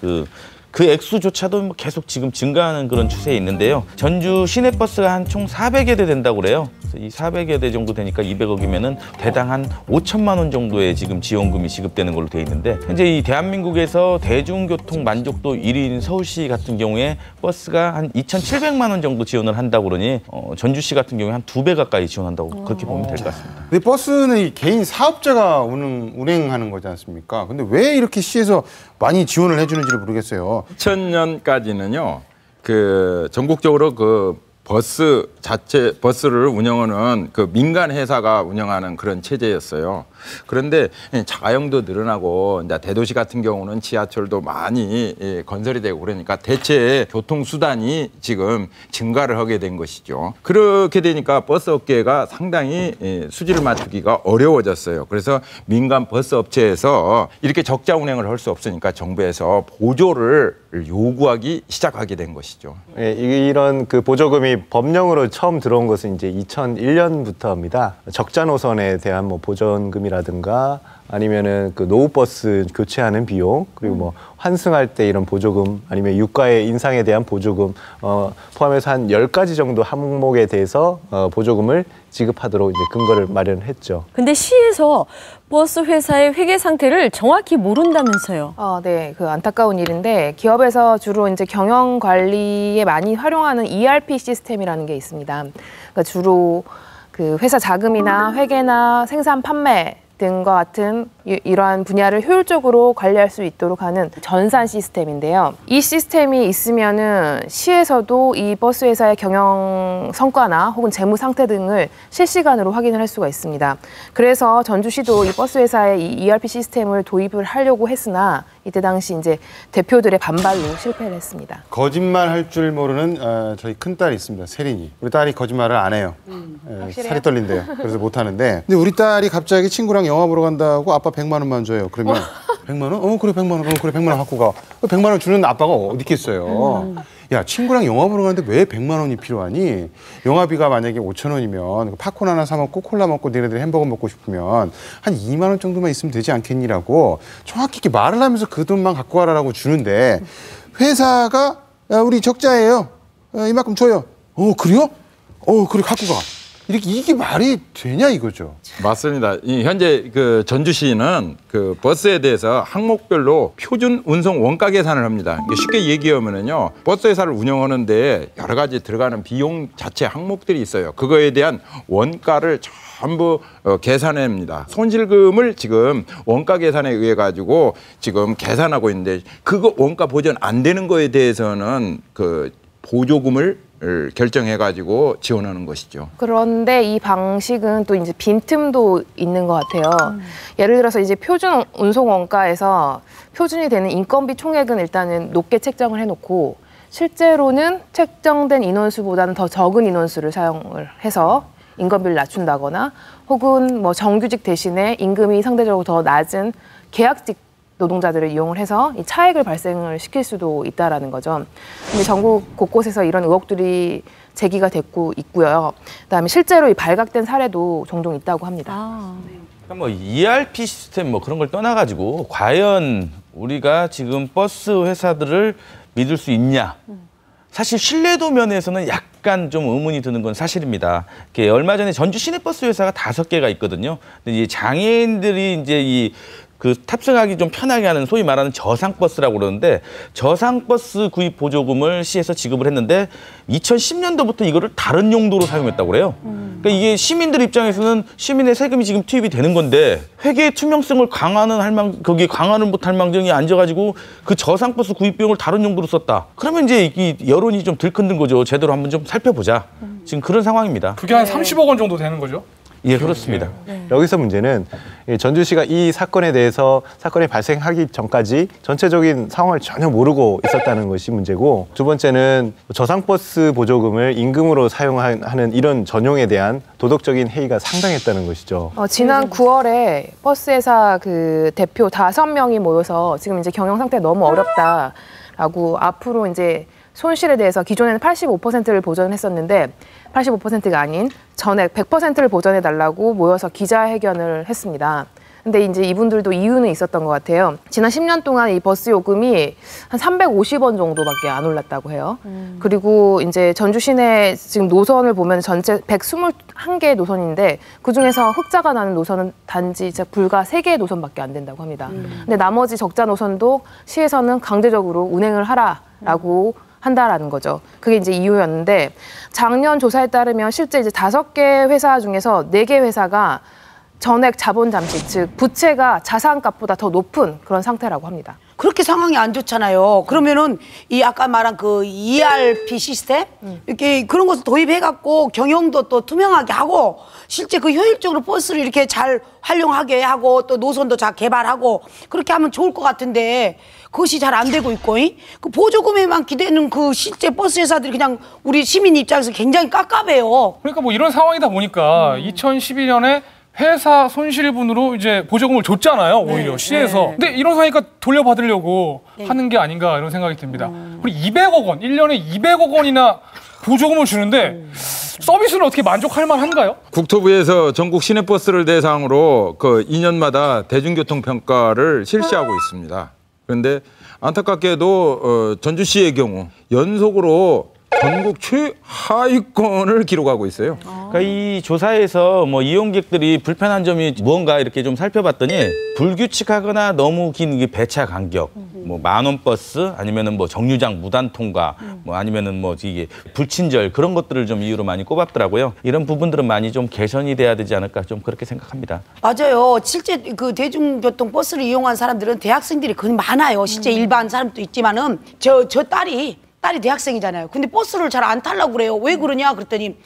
그 액수조차도 계속 지금 증가하는 그런 추세에 있는데요. 전주 시내버스가 한 총 400여 대 된다고 그래요. 그래서 이 400여 대 정도 되니까 200억이면은 대당 한 5천만 원 정도의 지금 지원금이 지급되는 걸로 돼 있는데, 현재 이 대한민국에서 대중교통 만족도 1위인 서울시 같은 경우에 버스가 한 2,700만 원 정도 지원을 한다고 그러니 전주시 같은 경우에 한 2배 가까이 지원한다고 그렇게 보면 될 것 같습니다. 근데 버스는 이 개인 사업자가 운행하는 거지 않습니까? 근데 왜 이렇게 시에서 많이 지원을 해주는지를 모르겠어요. 2000년까지는요, 그 전국적으로 그 버스를 운영하는 그 민간 회사가 운영하는 그런 체제였어요. 그런데 자가용도 늘어나고 이제 대도시 같은 경우는 지하철도 많이 건설이 되고 그러니까 대체 교통수단이 지금 증가를 하게 된 것이죠. 그렇게 되니까 버스 업계가 상당히 수지를 맞추기가 어려워졌어요. 그래서 민간 버스 업체에서 이렇게 적자 운행을 할 수 없으니까 정부에서 보조를 요구하기 시작하게 된 것이죠. 예, 이런 그 보조금이 법령으로 처음 들어온 것은 이제 2001년부터입니다. 적자 노선에 대한 뭐 보전금이라든가 아니면은 그 노후버스 교체하는 비용, 그리고 뭐 환승할 때 이런 보조금, 아니면 유가의 인상에 대한 보조금 포함해서 한 10가지 정도 항목에 대해서 보조금을 지급하도록 이제 근거를 마련했죠. 근데 시에서 버스 회사의 회계 상태를 정확히 모른다면서요? 네, 그 안타까운 일인데 기업에서 주로 이제 경영 관리에 많이 활용하는 ERP 시스템이라는 게 있습니다. 그러니까 주로 그 회사 자금이나 회계나 생산 판매 등과 같은 이러한 분야를 효율적으로 관리할 수 있도록 하는 전산 시스템인데요. 이 시스템이 있으면은 시에서도 이 버스 회사의 경영 성과나 혹은 재무 상태 등을 실시간으로 확인을 할 수가 있습니다. 그래서 전주시도 이 버스 회사의 이 ERP 시스템을 도입을 하려고 했으나 이때 당시 이제 대표들의 반발로 실패를 했습니다. 거짓말 할 줄 모르는 저희 큰딸이 있습니다. 세린이. 우리 딸이 거짓말을 안 해요. 살이 떨린대요. 그래서 못 하는데. 근데 우리 딸이 갑자기 친구랑 영화 보러 간다고 아빠 100만 원만 줘요. 그러면 100만 원? 그래 100만 원. 그래 100만 원 갖고 가. 100만 원 주는 아빠가 어디 있겠어요. 야, 친구랑 영화 보러 가는데 왜 100만 원이 필요하니? 영화비가 만약에 5천 원이면 팝콘 하나 사 먹고 콜라 먹고 너네들 햄버거 먹고 싶으면 한 2만 원 정도만 있으면 되지 않겠니라고 정확히 이렇게 말을 하면서 그 돈만 갖고 가라라고 주는데, 회사가 야, 우리 적자예요. 이만큼 줘요. 그래요? 그래 갖고 가. 이게 말이 되냐 이거죠. 맞습니다. 현재 그 전주시는 그 버스에 대해서 항목별로 표준 운송 원가 계산을 합니다. 쉽게 얘기하면은요, 버스 회사를 운영하는데 여러 가지 들어가는 비용 자체 항목들이 있어요. 그거에 대한 원가를 전부 계산합니다. 손실금을 지금 원가 계산에 의해 가지고 지금 계산하고 있는데, 그거 원가 보전 안 되는 거에 대해서는 그 보조금을 결정해가지고 지원하는 것이죠. 그런데 이 방식은 또 이제 빈틈도 있는 것 같아요. 예를 들어서 이제 표준 운송 원가에서 표준이 되는 인건비 총액은 일단은 높게 책정을 해놓고, 실제로는 책정된 인원수보다는 더 적은 인원수를 사용을 해서 인건비를 낮춘다거나, 혹은 뭐 정규직 대신에 임금이 상대적으로 더 낮은 계약직 노동자들을 이용을 해서 이 차액을 발생을 시킬 수도 있다라는 거죠. 근데 전국 곳곳에서 이런 의혹들이 제기가 됐고 있고요. 그다음에 실제로 이 발각된 사례도 종종 있다고 합니다. 그러니까 뭐 ERP 시스템 뭐 그런 걸 과연 우리가 지금 버스 회사들을 믿을 수 있냐? 사실 신뢰도 면에서는 약간 좀 의문이 드는 건 사실입니다. 얼마 전에 전주 시내버스 회사가 5개가 있거든요. 근데 이 장애인들이 이제 그 탑승하기 좀 편하게 하는 소위 말하는 저상버스라고 그러는데 저상버스 구입 보조금을 시에서 지급을 했는데 2010년도부터 이거를 다른 용도로 사용했다고 그래요. 그러니까 이게 시민들 입장에서는 시민의 세금이 지금 투입이 되는 건데 회계의 투명성을 거기 강화는 못할 망정이 앉아가지고 그 저상버스 구입 비용을 다른 용도로 썼다. 그러면 이제 이 여론이 좀 들끓는 거죠. 제대로 한번 좀 살펴보자. 지금 그런 상황입니다. 그게 한 30억 원 정도 되는 거죠? 예, 그렇습니다. 여기서 문제는 전주시가 이 사건에 대해서 사건이 발생하기 전까지 전체적인 상황을 전혀 모르고 있었다는 것이 문제고, 두 번째는 저상버스 보조금을 임금으로 사용하는 이런 전용에 대한 도덕적인 해이가 상당했다는 것이죠. 지난 9월에 버스회사 그 대표 5명이 모여서 지금 이제 경영 상태 너무 어렵다라고 앞으로 이제 손실에 대해서 기존에는 85%를 보전했었는데 85%가 아닌 전액 100%를 보전해달라고 모여서 기자회견을 했습니다. 근데 이제 이분들도 이유는 있었던 것 같아요. 지난 10년 동안 이 버스 요금이 한 350원 정도밖에 안 올랐다고 해요. 그리고 이제 전주 시내 지금 노선을 보면 전체 121개의 노선인데 그중에서 흑자가 나는 노선은 단지 불과 3개의 노선밖에 안 된다고 합니다. 근데 나머지 적자 노선도 시에서는 강제적으로 운행을 하라라고 한다라는 거죠. 그게 이제 이유였는데 작년 조사에 따르면 실제 이제 5개 회사 중에서 4개 회사가 전액 자본 잠식, 즉 부채가 자산값보다 더 높은 그런 상태라고 합니다. 그렇게 상황이 안 좋잖아요. 그러면은 이 아까 말한 그 ERP 시스템 이렇게 그런 것을 도입해갖고 경영도 또 투명하게 하고 실제 그 효율적으로 버스를 이렇게 잘 활용하게 하고 또 노선도 잘 개발하고 그렇게 하면 좋을 것 같은데 그것이 잘 안 되고 있고 그 보조금에만 기대는 그 실제 버스 회사들이 그냥 우리 시민 입장에서 굉장히 깝깝해요. 그러니까 뭐 이런 상황이다 보니까 2012년에 회사 손실분으로 이제 보조금을 줬잖아요, 오히려 시에서. 근데 이런 상황이니까 돌려받으려고 하는 게 아닌가 이런 생각이 듭니다. 그리고 200억 원, 1년에 200억 원이나 보조금을 주는데 서비스는 어떻게 만족할 만한가요? 국토부에서 전국 시내버스를 대상으로 그 2년마다 대중교통 평가를 실시하고 있습니다. 그런데 안타깝게도 전주시의 경우 연속으로 전국 최하위권을 기록하고 있어요. 그러니까 이 조사에서 뭐 이용객들이 불편한 점이 무언가 이렇게 좀 살펴봤더니 불규칙하거나 너무 긴 배차 간격, 뭐 만원 버스 아니면은 뭐 정류장 무단 통과, 뭐 아니면은 뭐 이게 불친절 그런 것들을 좀 이유로 많이 꼽았더라고요. 이런 부분들은 많이 좀 개선이 돼야 되지 않을까 좀 그렇게 생각합니다. 맞아요. 실제 그 대중교통 버스를 이용한 사람들은 대학생들이 거의 많아요. 실제 일반 사람도 있지만은 저 딸이 대학생이잖아요. 근데 버스를 잘 안 타려고 그래요. 왜 그러냐 그랬더니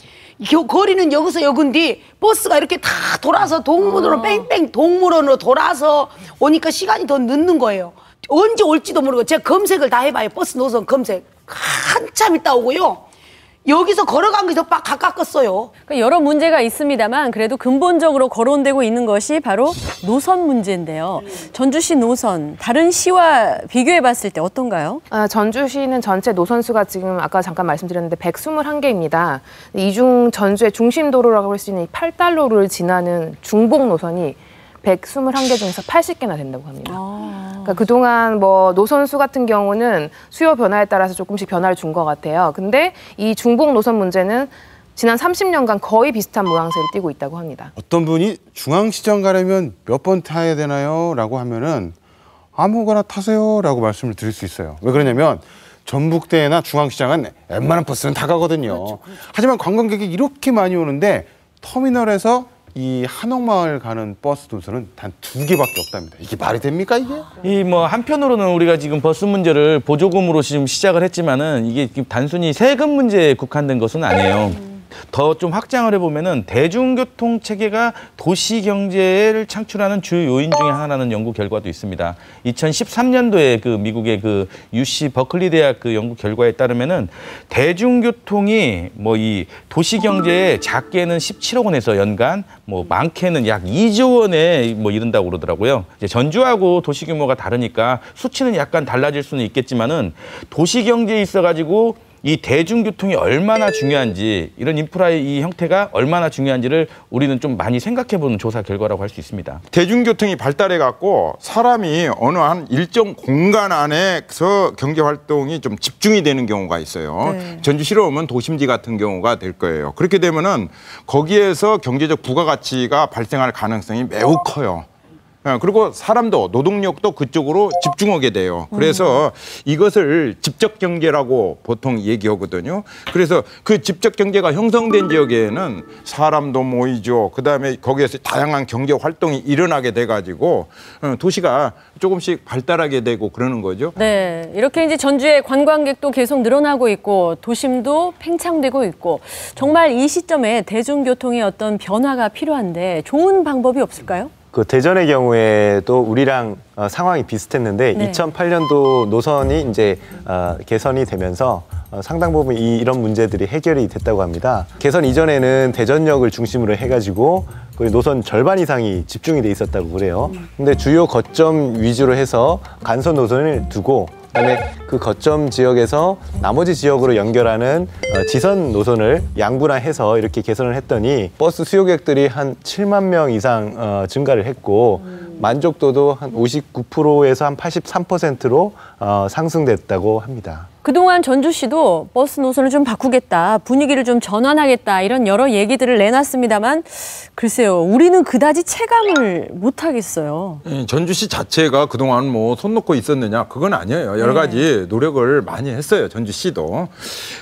거리는 여기서 여긴데 버스가 이렇게 다 돌아서 동문으로 뺑뺑 동물원으로 돌아서 오니까 시간이 더 늦는 거예요. 언제 올지도 모르고 제가 검색을 다 해봐요. 버스 노선 검색. 한참 있다 오고요. 여기서 걸어간 게 더 가깝겠어요. 그러니까 여러 문제가 있습니다만 그래도 근본적으로 거론되고 있는 것이 바로 노선 문제인데요. 전주시 노선, 다른 시와 비교해봤을 때 어떤가요? 전주시는 전체 노선 수가 지금 아까 잠깐 말씀드렸는데 121개입니다. 이 중 전주의 중심도로라고 할 수 있는 8달로를 지나는 중복 노선이 121개 중에서 80개나 된다고 합니다. 그러니까 그동안 뭐 노선수 같은 경우는 수요 변화에 따라서 조금씩 변화를 준 것 같아요. 근데 이 중복 노선 문제는 지난 30년간 거의 비슷한 모양새를 띠고 있다고 합니다. 어떤 분이 중앙시장 가려면 몇 번 타야 되나요? 라고 하면은 아무거나 타세요 라고 말씀을 드릴 수 있어요. 왜 그러냐면 전북대나 중앙시장은 웬만한 버스는 다 가거든요. 그렇죠. 하지만 관광객이 이렇게 많이 오는데 터미널에서 이 한옥마을 가는 버스 노선은 단 2개밖에 없답니다. 이게 말이 됩니까 이게? 이 뭐 한편으로는 우리가 지금 버스 문제를 보조금으로 지금 시작을 했지만은 이게 단순히 세금 문제에 국한된 것은 아니에요. 더 좀 확장을 해보면은 대중교통 체계가 도시 경제를 창출하는 주요 요인 중에 하나라는 연구 결과도 있습니다. 2013년도에 그 미국의 그 UC 버클리 대학 그 연구 결과에 따르면은 대중교통이 뭐 이 도시 경제에 작게는 17억 원에서 연간 뭐 많게는 약 2조 원에 뭐 이른다고 그러더라고요. 이제 전주하고 도시 규모가 다르니까 수치는 약간 달라질 수는 있겠지만은 도시 경제에 있어가지고 이 대중교통이 얼마나 중요한지, 이런 인프라의 이 형태가 얼마나 중요한지를 우리는 좀 많이 생각해보는 조사 결과라고 할 수 있습니다. 대중교통이 발달해갖고 사람이 어느 한 일정 공간 안에서 경제활동이 좀 집중이 되는 경우가 있어요. 네. 전주시로 오면 도심지 같은 경우가 될 거예요. 그렇게 되면은 거기에서 경제적 부가가치가 발생할 가능성이 매우 커요. 그리고 사람도 노동력도 그쪽으로 집중하게 돼요. 그래서 이것을 집적 경제라고 보통 얘기하거든요. 그래서 그 집적 경제가 형성된 지역에는 사람도 모이죠. 그다음에 거기에서 다양한 경제 활동이 일어나게 돼 가지고 도시가 조금씩 발달하게 되고 그러는 거죠. 네, 이렇게 이제 전주의 관광객도 계속 늘어나고 있고 도심도 팽창되고 있고 정말 이 시점에 대중교통의 어떤 변화가 필요한데 좋은 방법이 없을까요? 그 대전의 경우에도 우리랑 상황이 비슷했는데 네. 2008년도 노선이 이제 개선이 되면서 상당 부분 이런 문제들이 해결이 됐다고 합니다. 개선 이전에는 대전역을 중심으로 해가지고 거의 노선 절반 이상이 집중이 돼 있었다고 그래요. 근데 주요 거점 위주로 해서 간선 노선을 두고 그다음에 그 거점 지역에서 나머지 지역으로 연결하는 지선 노선을 양분화해서 이렇게 개선을 했더니 버스 수요객들이 한 7만 명 이상 증가를 했고 만족도도 한 59%에서 한 83%로 상승됐다고 합니다. 그동안 전주시도 버스 노선을 좀 바꾸겠다, 분위기를 좀 전환하겠다 이런 여러 얘기들을 내놨습니다만 글쎄요, 우리는 그다지 체감을 못하겠어요. 전주시 자체가 그동안 뭐 손 놓고 있었느냐 그건 아니에요. 여러 가지 노력을 많이 했어요. 전주시도.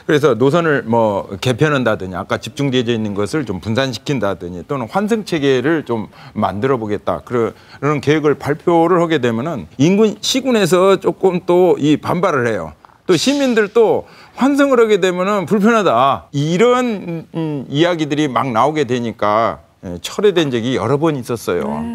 그래서 노선을 뭐 개편한다더니 아까 집중되어 있는 것을 좀 분산시킨다더니 또는 환승 체계를 좀 만들어 보겠다. 그런 계획을 발표를 하게 되면은 인근 시군에서 조금 또 이 반발을 해요. 또 시민들도 환승을 하게 되면은 불편하다. 이런 이야기들이 막 나오게 되니까 철회된 적이 여러 번 있었어요.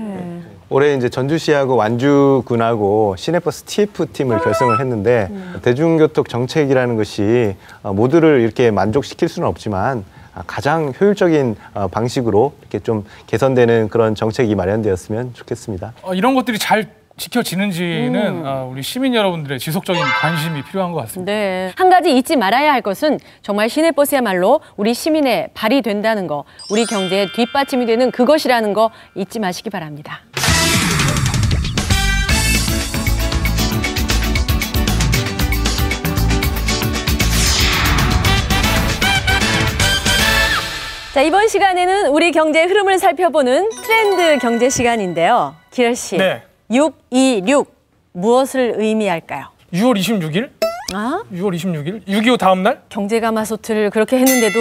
올해 이제 전주시하고 완주군하고 시내버스 TF 팀을 결성을 했는데 대중교통 정책이라는 것이 모두를 이렇게 만족시킬 수는 없지만 가장 효율적인 방식으로 이렇게 좀 개선되는 그런 정책이 마련되었으면 좋겠습니다. 이런 것들이 잘 지켜지는지는 우리 시민 여러분들의 지속적인 관심이 필요한 것 같습니다. 네, 한 가지 잊지 말아야 할 것은 정말 시내버스야말로 우리 시민의 발이 된다는 거, 우리 경제의 뒷받침이 되는 그것이라는 거 잊지 마시기 바랍니다. 자, 이번 시간에는 우리 경제의 흐름을 살펴보는 트렌드 경제 시간인데요. 기열 씨, 네. 626 무엇을 의미할까요? 6월 26일? 6월 26일? 6.25 다음 날? 경제가마솥을 그렇게 했는데도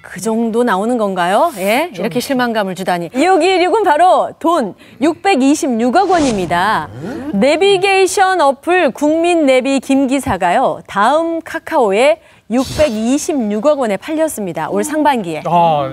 그 정도 나오는 건가요? 예, 이렇게 실망감을 주다니. 626은 바로 돈 626억 원입니다. 내비게이션 어플 국민내비 김기사가요, 다음 카카오에 626억 원에 팔렸습니다. 올 상반기에.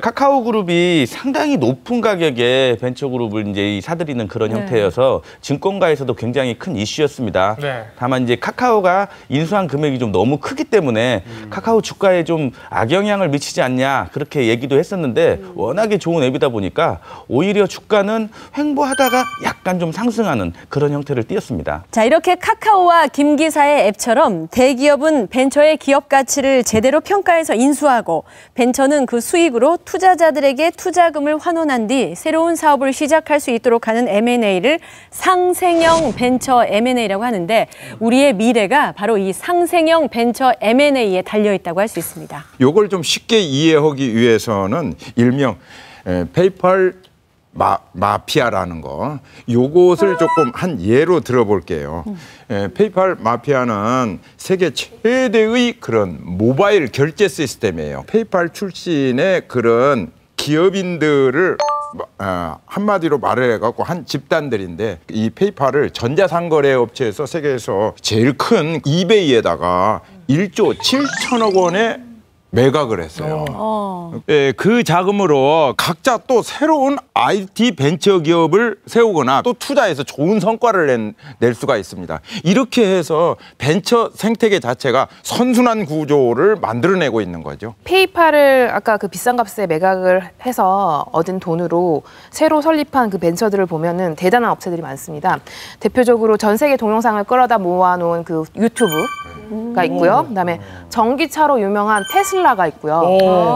카카오그룹이 상당히 높은 가격에 벤처그룹을 이제 사들이는 그런 형태여서 증권가에서도 굉장히 큰 이슈였습니다. 네. 다만 이제 카카오가 인수한 금액이 좀 너무 크기 때문에 카카오 주가에 좀 악영향을 미치지 않냐 그렇게 얘기도 했었는데 워낙에 좋은 앱이다 보니까 오히려 주가는 횡보하다가 약간 좀 상승하는 그런 형태를 띄었습니다. 자, 이렇게 카카오와 김기사의 앱처럼 대기업은 벤처의 기업 가치를 제대로 평가해서 인수하고 벤처는 그 수익으로 투자자들에게 투자금을 환원한 뒤 새로운 사업을 시작할 수 있도록 하는 M&A를 상생형 벤처 M&A라고 하는데 우리의 미래가 바로 이 상생형 벤처 M&A에 달려있다고 할 수 있습니다. 이걸 좀 쉽게 이해하기 위해서는 일명 페이팔 마피아라는 거, 요것을 조금 한 예로 들어볼게요. 페이팔 마피아는 세계 최대의 그런 모바일 결제 시스템이에요. 페이팔 출신의 그런 기업인들을 한마디로 말을 해갖고 한 집단들인데 이 페이팔을 전자상거래 업체에서 세계에서 제일 큰 이베이에다가 1조 7천억 원의 매각을 했어요. 예, 그 자금으로 각자 또 새로운 IT 벤처 기업을 세우거나 또 투자해서 좋은 성과를 낼 수가 있습니다. 이렇게 해서 벤처 생태계 자체가 선순환 구조를 만들어내고 있는 거죠. 페이팔을 아까 그 비싼 값에 매각을 해서 얻은 돈으로 새로 설립한 그 벤처들을 보면은 대단한 업체들이 많습니다. 대표적으로 전 세계 동영상을 끌어다 모아놓은 그 유튜브가 있고요. 그다음에 전기차로 유명한 테슬라가 있고요.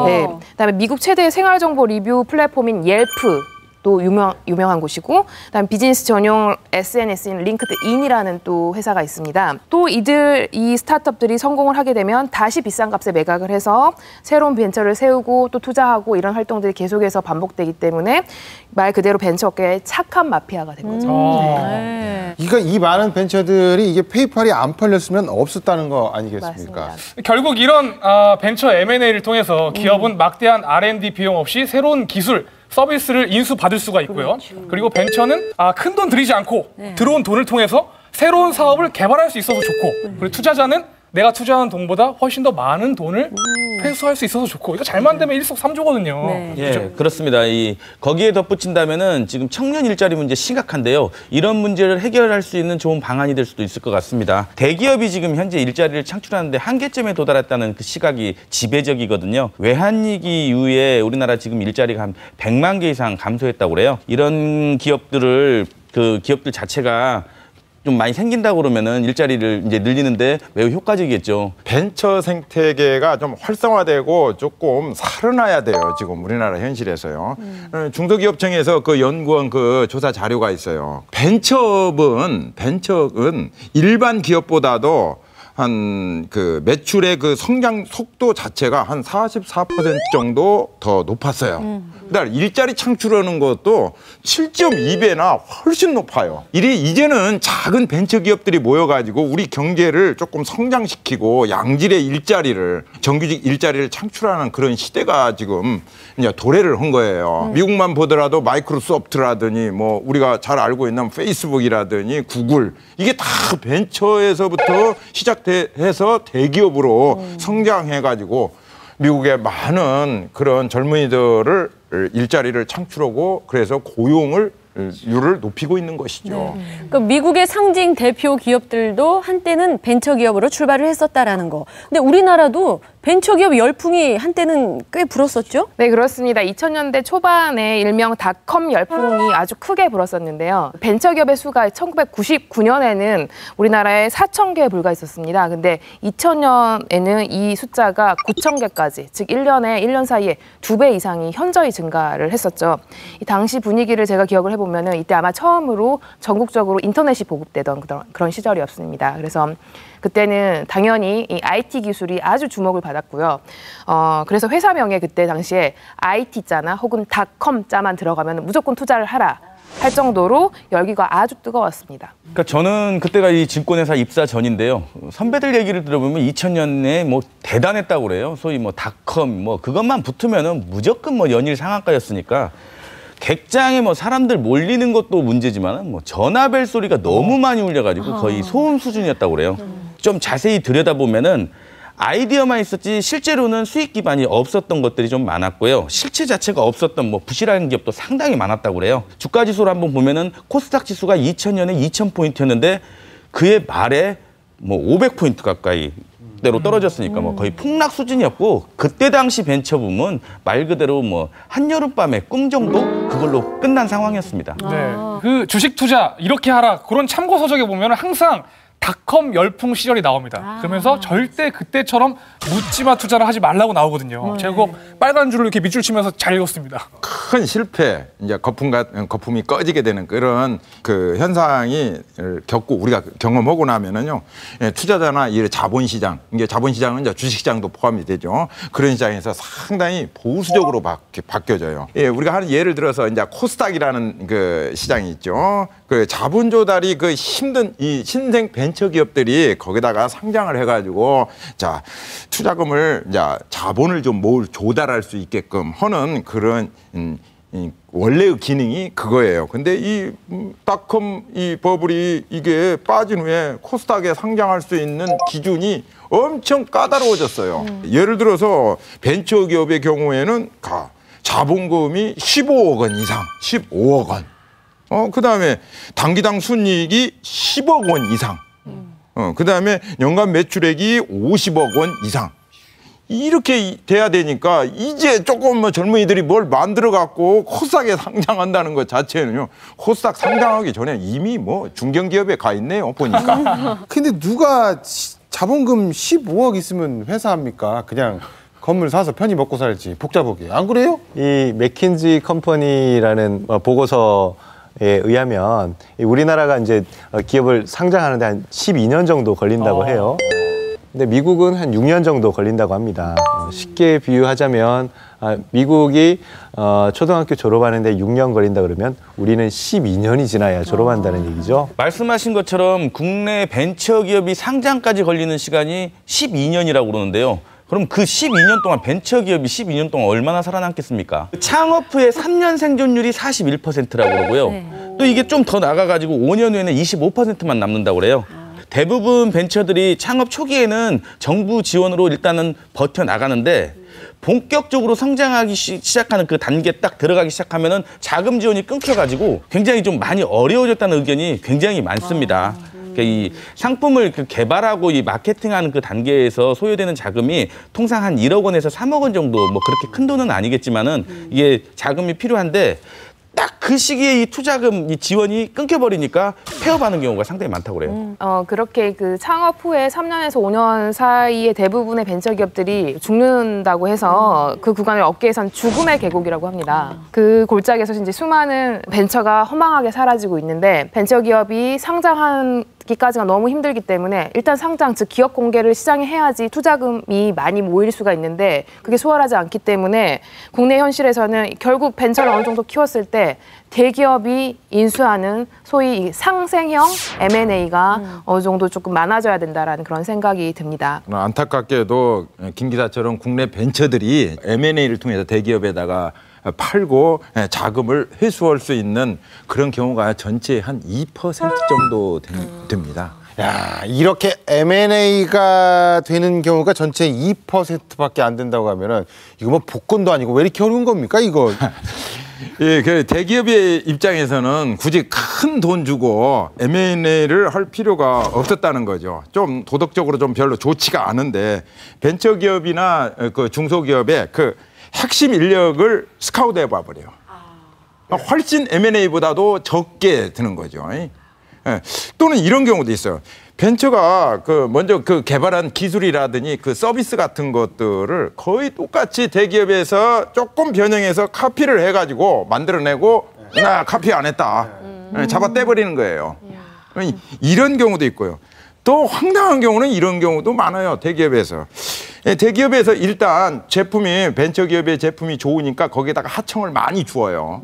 네, 그다음에 미국 최대 생활정보 리뷰 플랫폼인 옐프. 또 유명한 곳이고, 그다음 비즈니스 전용 SNS인 링크드인이라는 또 회사가 있습니다. 또 이 스타트업들이 성공을 하게 되면 다시 비싼 값에 매각을 해서 새로운 벤처를 세우고 또 투자하고 이런 활동들이 계속해서 반복되기 때문에 말 그대로 벤처업계의 착한 마피아가 된 거죠. 그러니까 이 많은 벤처들이 이게 페이팔이 안 팔렸으면 없었다는 거 아니겠습니까? 맞습니다. 결국 이런 벤처 M&A를 통해서 기업은 막대한 R&D 비용 없이 새로운 기술, 서비스를 인수받을 수가 있고요. 그리고 벤처는 큰돈 들이지 않고 들어온 돈을 통해서 새로운 사업을 개발할 수 있어서 좋고, 그리고 투자자는 내가 투자한 돈보다 훨씬 더 많은 돈을 회수할 수 있어서 좋고, 이거 잘 만들면 일석삼조거든요. 네. 예, 그렇습니다. 거기에 덧붙인다면은 지금 청년 일자리 문제 심각한데요. 이런 문제를 해결할 수 있는 좋은 방안이 될 수도 있을 것 같습니다. 대기업이 지금 현재 일자리를 창출하는데 한계점에 도달했다는 그 시각이 지배적이거든요. 외환위기 이후에 우리나라 지금 일자리가 한 100만 개 이상 감소했다고 그래요. 이런 기업들 자체가 좀 많이 생긴다고 그러면은 일자리를 이제 늘리는데 매우 효과적이겠죠. 벤처 생태계가 좀 활성화되고 조금 살아나야 돼요. 지금 우리나라 현실에서요. 중소기업청에서 그 연구원 그 조사 자료가 있어요. 벤처업은 일반 기업보다도 한 그 매출의 그 성장 속도 자체가 한 44% 정도 더 높았어요. 그다음에 일자리 창출하는 것도 7.2배나 훨씬 높아요. 이제는 작은 벤처 기업들이 모여가지고 우리 경제를 조금 성장시키고 양질의 일자리를, 정규직 일자리를 창출하는 그런 시대가 지금 이제 도래를 한 거예요. 미국만 보더라도 마이크로소프트라더니 뭐 우리가 잘 알고 있는 페이스북이라더니 구글, 이게 다 벤처에서부터 시작해서 대기업으로 성장해가지고 미국의 많은 그런 젊은이들을 일자리를 창출하고 그래서 고용률을 높이고 있는 것이죠. 그러니까 미국의 상징 대표 기업들도 한때는 벤처 기업으로 출발을 했었다라는 거. 근데 우리나라도 벤처 기업 열풍이 한때는 꽤 불었었죠? 네, 그렇습니다. 2000년대 초반에 일명 닷컴 열풍이 아주 크게 불었었는데요. 벤처 기업의 수가 1999년에는 우리나라에 4,000개에 불과했었습니다. 근데 2000년에는 이 숫자가 9,000개까지, 즉 1년 사이에 2배 이상이 현저히 증가를 했었죠. 이 당시 분위기를 제가 기억을 해보면은 이때 아마 처음으로 전국적으로 인터넷이 보급되던 그런 시절이었습니다. 그래서 그때는 당연히 이 IT 기술이 아주 주목을 받았고요. 그래서 회사명에 그때 당시에 IT자나 혹은 닷컴자만 들어가면 무조건 투자를 하라 할 정도로 열기가 아주 뜨거웠습니다. 그러니까 저는 그때가 이 증권회사 입사 전인데요. 선배들 얘기를 들어보면 2000년에 뭐 대단했다고 그래요. 소위 뭐 닷컴 뭐 그것만 붙으면은 무조건 뭐 연일 상한가였으니까. 객장에 뭐 사람들 몰리는 것도 문제지만 뭐 전화벨 소리가 너무 많이 울려가지고 거의 소음 수준이었다고 그래요. 좀 자세히 들여다보면은 아이디어만 있었지 실제로는 수익 기반이 없었던 것들이 좀 많았고요. 실체 자체가 없었던 뭐 부실한 기업도 상당히 많았다고 그래요. 주가 지수를 한번 보면은 코스닥 지수가 2000년에 2000포인트였는데 그해 말에 뭐 500포인트 가까이 대로 떨어졌으니까 뭐 거의 폭락 수준이었고, 그때 당시 벤처붐은 말 그대로 뭐 한여름밤의 꿈 정도 그걸로 끝난 상황이었습니다. 네, 그 주식 투자 이렇게 하라 그런 참고 서적에 보면 항상 닷컴 열풍 시절이 나옵니다. 그러면서 절대 그때처럼 묻지마 투자를 하지 말라고 나오거든요. 제가 그거 빨간 줄로 이렇게 밑줄 치면서 잘 읽었습니다. 큰 실패, 이제 거품이 꺼지게 되는 그런 그 현상이 겪고 우리가 경험하고 나면은요, 투자자나 이 자본시장, 이게 자본시장은 이제 주식시장도 포함이 되죠. 그런 시장에서 상당히 보수적으로 바뀌어져요. 예, 우리가 하는 예를 들어서 이제 코스닥이라는 그 시장이 있죠. 그 자본 조달이 그 힘든 이 신생 벤처 기업들이 거기다가 상장을 해가지고 자 투자금을 이제 자본을 좀 조달할 수 있게끔 하는 그런 원래의 기능이 그거예요. 근데 이 닷컴 이 버블이 이게 빠진 후에 코스닥에 상장할 수 있는 기준이 엄청 까다로워졌어요. 예를 들어서 벤처기업의 경우에는 자본금이 15억 원 이상, 15억 원. 그다음에 단기당 순이익이 10억 원 이상. 그다음에 연간 매출액이 50억 원 이상. 이렇게 돼야 되니까 이제 조금 뭐 젊은이들이 뭘 만들어 갖고 코스닥에 상장한다는 것 자체는요. 코스닥 상장하기 전에 이미 뭐 중견기업에 가 있네요. 보니까. 근데 누가 자본금 15억 있으면 회사 합니까? 그냥 건물 사서 편히 먹고 살지. 복잡하게. 안 그래요? 이 맥킨지 컴퍼니라는 보고서에 의하면 우리나라가 이제 기업을 상장하는데 한 12년 정도 걸린다고 해요. 근데 미국은 한 6년 정도 걸린다고 합니다. 쉽게 비유하자면 미국이 초등학교 졸업하는데 6년 걸린다 그러면 우리는 12년이 지나야 졸업한다는 얘기죠. 말씀하신 것처럼 국내 벤처기업이 상장까지 걸리는 시간이 12년이라고 그러는데요. 그럼 그 12년 동안 벤처기업이 12년 동안 얼마나 살아남겠습니까? 창업 후에 3년 생존율이 41%라고 그러고요. 또 이게 좀 더 나가가지고 5년 후에는 25%만 남는다고 그래요. 대부분 벤처들이 창업 초기에는 정부 지원으로 일단은 버텨나가는데 본격적으로 성장하기 시작하는 그 단계에 딱 들어가기 시작하면은 자금 지원이 끊겨가지고 굉장히 좀 많이 어려워졌다는 의견이 굉장히 많습니다. 그러니까 이 상품을 개발하고 이 마케팅하는 그 단계에서 소요되는 자금이 통상 한 1억 원에서 3억 원 정도 뭐 그렇게 큰 돈은 아니겠지만은 이게 자금이 필요한데 딱 그 시기에 이 투자금, 이 지원이 끊겨버리니까 폐업하는 경우가 상당히 많다고 그래요. 그렇게 그 창업 후에 3년에서 5년 사이에 대부분의 벤처기업들이 죽는다고 해서 그 구간을 업계에선 죽음의 계곡이라고 합니다. 그 골짜기에서 이제 수많은 벤처가 허망하게 사라지고 있는데 벤처기업이 상장하기까지가 너무 힘들기 때문에 일단 상장, 즉 기업 공개를 시장에 해야지 투자금이 많이 모일 수가 있는데 그게 수월하지 않기 때문에 국내 현실에서는 결국 벤처를 어느 정도 키웠을 때 대기업이 인수하는 소위 상생형 M&A가 어느 정도 조금 많아져야 된다라는 그런 생각이 듭니다. 안타깝게도 김 기사처럼 국내 벤처들이 M&A를 통해서 대기업에다가 팔고 자금을 회수할 수 있는 그런 경우가 전체 한 2% 정도 됩니다. 야, 이렇게 M&A가 되는 경우가 전체 2%밖에 안 된다고 하면은 이거 뭐 복권도 아니고 왜 이렇게 어려운 겁니까, 이거? 예, 그 대기업의 입장에서는 굳이 큰 돈 주고 M&A를 할 필요가 없었다는 거죠. 좀 도덕적으로 좀 별로 좋지가 않은데 벤처기업이나 그 중소기업의 그 핵심 인력을 스카우트해 봐버려요. 훨씬 M&A보다도 적게 드는 거죠. 예. 또는 이런 경우도 있어요. 벤처가 먼저 개발한 기술이라든지 그 서비스 같은 것들을 거의 똑같이 대기업에서 조금 변형해서 카피를 해가지고 만들어내고 나 카피 안 했다. 잡아 떼버리는 거예요. 이런 경우도 있고요. 또 황당한 경우는 이런 경우도 많아요. 대기업에서. 대기업에서 일단 벤처기업의 제품이 좋으니까 거기에다가 하청을 많이 주어요.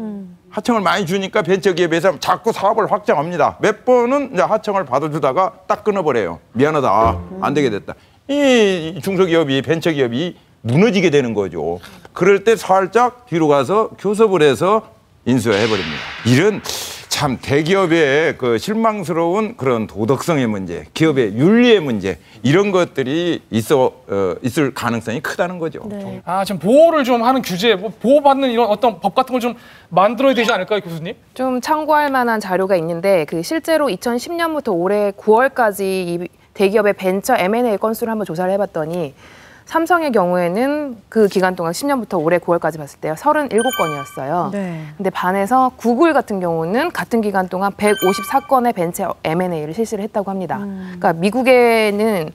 하청을 많이 주니까 벤처기업에서 자꾸 사업을 확장합니다. 몇 번은 이제 하청을 받아주다가 딱 끊어버려요. 미안하다. 안 되게 됐다. 이 중소기업이, 벤처기업이 무너지게 되는 거죠. 그럴 때 살짝 뒤로 가서 교섭을 해서 인수해버립니다. 이런 참 대기업의 그 실망스러운 그런 도덕성의 문제, 기업의 윤리의 문제 이런 것들이 있을 가능성이 크다는 거죠. 네. 지금 보호를 좀 하는 규제, 보호받는 이런 어떤 법 같은 걸 좀 만들어야 되지 않을까요, 교수님? 좀 참고할 만한 자료가 있는데 그 실제로 2010년부터 올해 9월까지 이 대기업의 벤처 M&A 건수를 한번 조사를 해봤더니 삼성의 경우에는 그 기간 동안 10년부터 올해 9월까지 봤을 때요 37건이었어요. 네. 근데 반해서 구글 같은 경우는 같은 기간 동안 154건의 벤처 M&A를 실시를 했다고 합니다. 그러니까 미국에는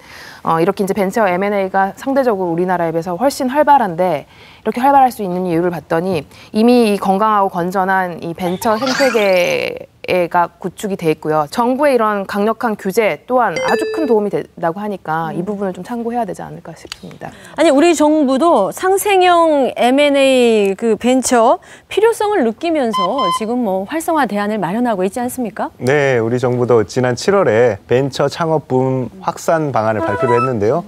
이렇게 이제 벤처 M&A가 상대적으로 우리나라에 비해서 훨씬 활발한데 이렇게 활발할 수 있는 이유를 봤더니 이미 이 건강하고 건전한 이 벤처 생태계가 구축이 돼 있고요. 정부의 이런 강력한 규제 또한 아주 큰 도움이 된다고 하니까 이 부분을 좀 참고해야 되지 않을까 싶습니다. 아니 우리 정부도 상생형 M&A 그 벤처 필요성을 느끼면서 지금 뭐 활성화 대안을 마련하고 있지 않습니까? 네, 우리 정부도 지난 7월에 벤처 창업 붐 확산 방안을 발표를 했는데요.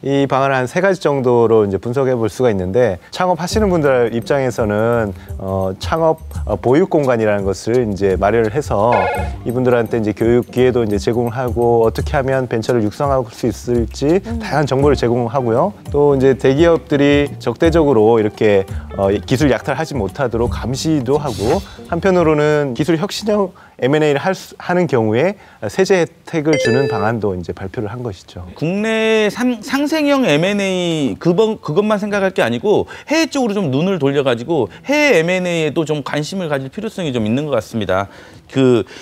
이 방안을 한 3가지 정도로 이제 분석해 볼 수가 있는데, 창업하시는 분들 입장에서는 창업 보육 공간이라는 것을 이제 마련을 해서 이분들한테 이제 교육 기회도 이제 제공하고 어떻게 하면 벤처를 육성할 수 있을지 다양한 정보를 제공하고요. 또 이제 대기업들이 적대적으로 이렇게 기술 약탈하지 못하도록 감시도 하고, 한편으로는 기술 혁신형 M&A를 하는 경우에 세제 혜택을 주는 방안도 이제 발표를 한 것이죠. 국내 상생형 M&A 그것만 생각할 게 아니고 해외 쪽으로 좀 눈을 돌려가지고 해외 M&A에도 좀 관심을 가질 필요성이 좀 있는 것 같습니다.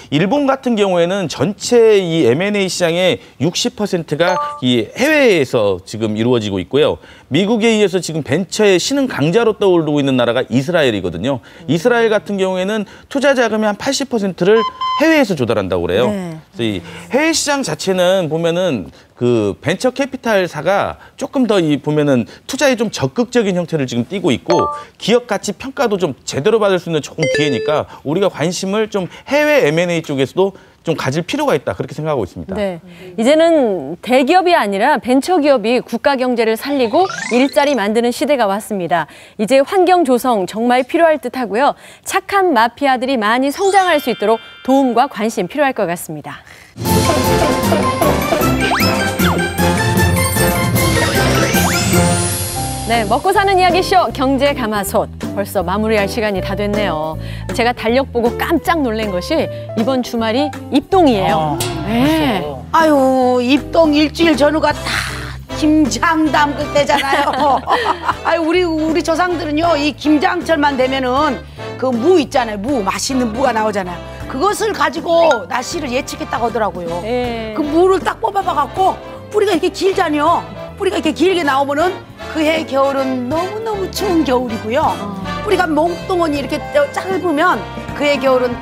일본 같은 경우에는 전체 이 M&A 시장의 60%가 이 해외에서 지금 이루어지고 있고요. 미국에 의해서 지금 벤처의 신흥 강자로 떠오르고 있는 나라가 이스라엘이거든요. 이스라엘 같은 경우에는 투자 자금의 한 80%를 해외에서 조달한다고 그래요. 네. 그래서 이 해외 시장 자체는 보면은 그 벤처 캐피탈사가 조금 더 보면은 투자에 좀 적극적인 형태를 지금 띠고 있고, 기업 가치 평가도 좀 제대로 받을 수 있는 좋은 기회니까 우리가 관심을 좀 해외 M&A 쪽에서도 좀 가질 필요가 있다, 그렇게 생각하고 있습니다. 네, 이제는 대기업이 아니라 벤처기업이 국가 경제를 살리고 일자리 만드는 시대가 왔습니다. 이제 환경 조성 정말 필요할 듯하고요. 착한 마피아들이 많이 성장할 수 있도록 도움과 관심 필요할 것 같습니다. 네, 먹고 사는 이야기쇼 경제 가마솥. 벌써 마무리할 시간이 다 됐네요. 제가 달력 보고 깜짝 놀란 것이 이번 주말이 입동이에요. 네. 아유, 입동 일주일 전후가 다 김장 담글 때잖아요. 아유, 우리 조상들은요, 이 김장철만 되면은 그 무 있잖아요. 무, 맛있는 무가 나오잖아요. 그것을 가지고 날씨를 예측했다고 하더라고요. 그 무를 딱 뽑아봐갖고 뿌리가 이렇게 길잖아요. 뿌리가 이렇게 길게 나오면은 그해 겨울은 너무너무 추운 겨울이고요. 뿌리가 몽뚱하니 이렇게 짧으면 그해 겨울은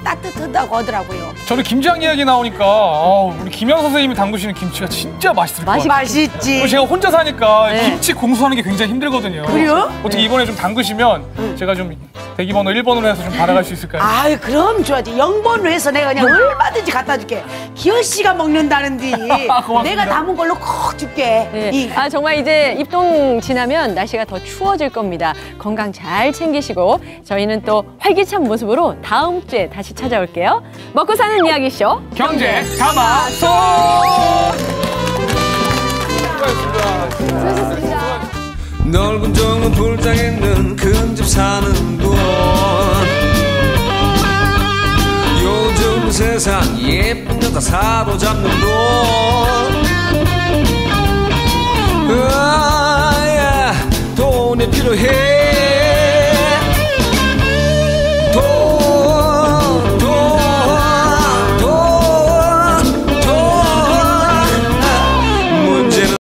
따뜻하다고 하더라고요. 저는 김장 이야기 나오니까 우리 김영 선생님이 담그시는 김치가 진짜 맛있을 것 같아요. 맛있지. 제가 혼자 사니까 김치 공수하는 게 굉장히 힘들거든요. 그래요? 어떻게 이번에 좀 담그시면 제가 좀 대기번호 1번으로 해서 좀 받아갈 수 있을까요? 아유, 그럼 좋아지. 0번으로 해서 내가 그냥 얼마든지 갖다 줄게. 기현 씨가 먹는다는데 내가 담은 걸로 콕 줄게. 네. 정말 이제 입동 지나면 날씨가 더 추워질 겁니다. 건강 잘 챙기시고 저희는 또 활기찬 모습으로 다음 주에 다시 찾아올게요. 먹고 사는 이야기쇼 경제 가마솥. 수고하셨습니다. 넓은 정원 불장에 있는 큰 집 사는 곳, 요즘 세상 예쁜 여자 사로잡는 곳, 돈이 필요해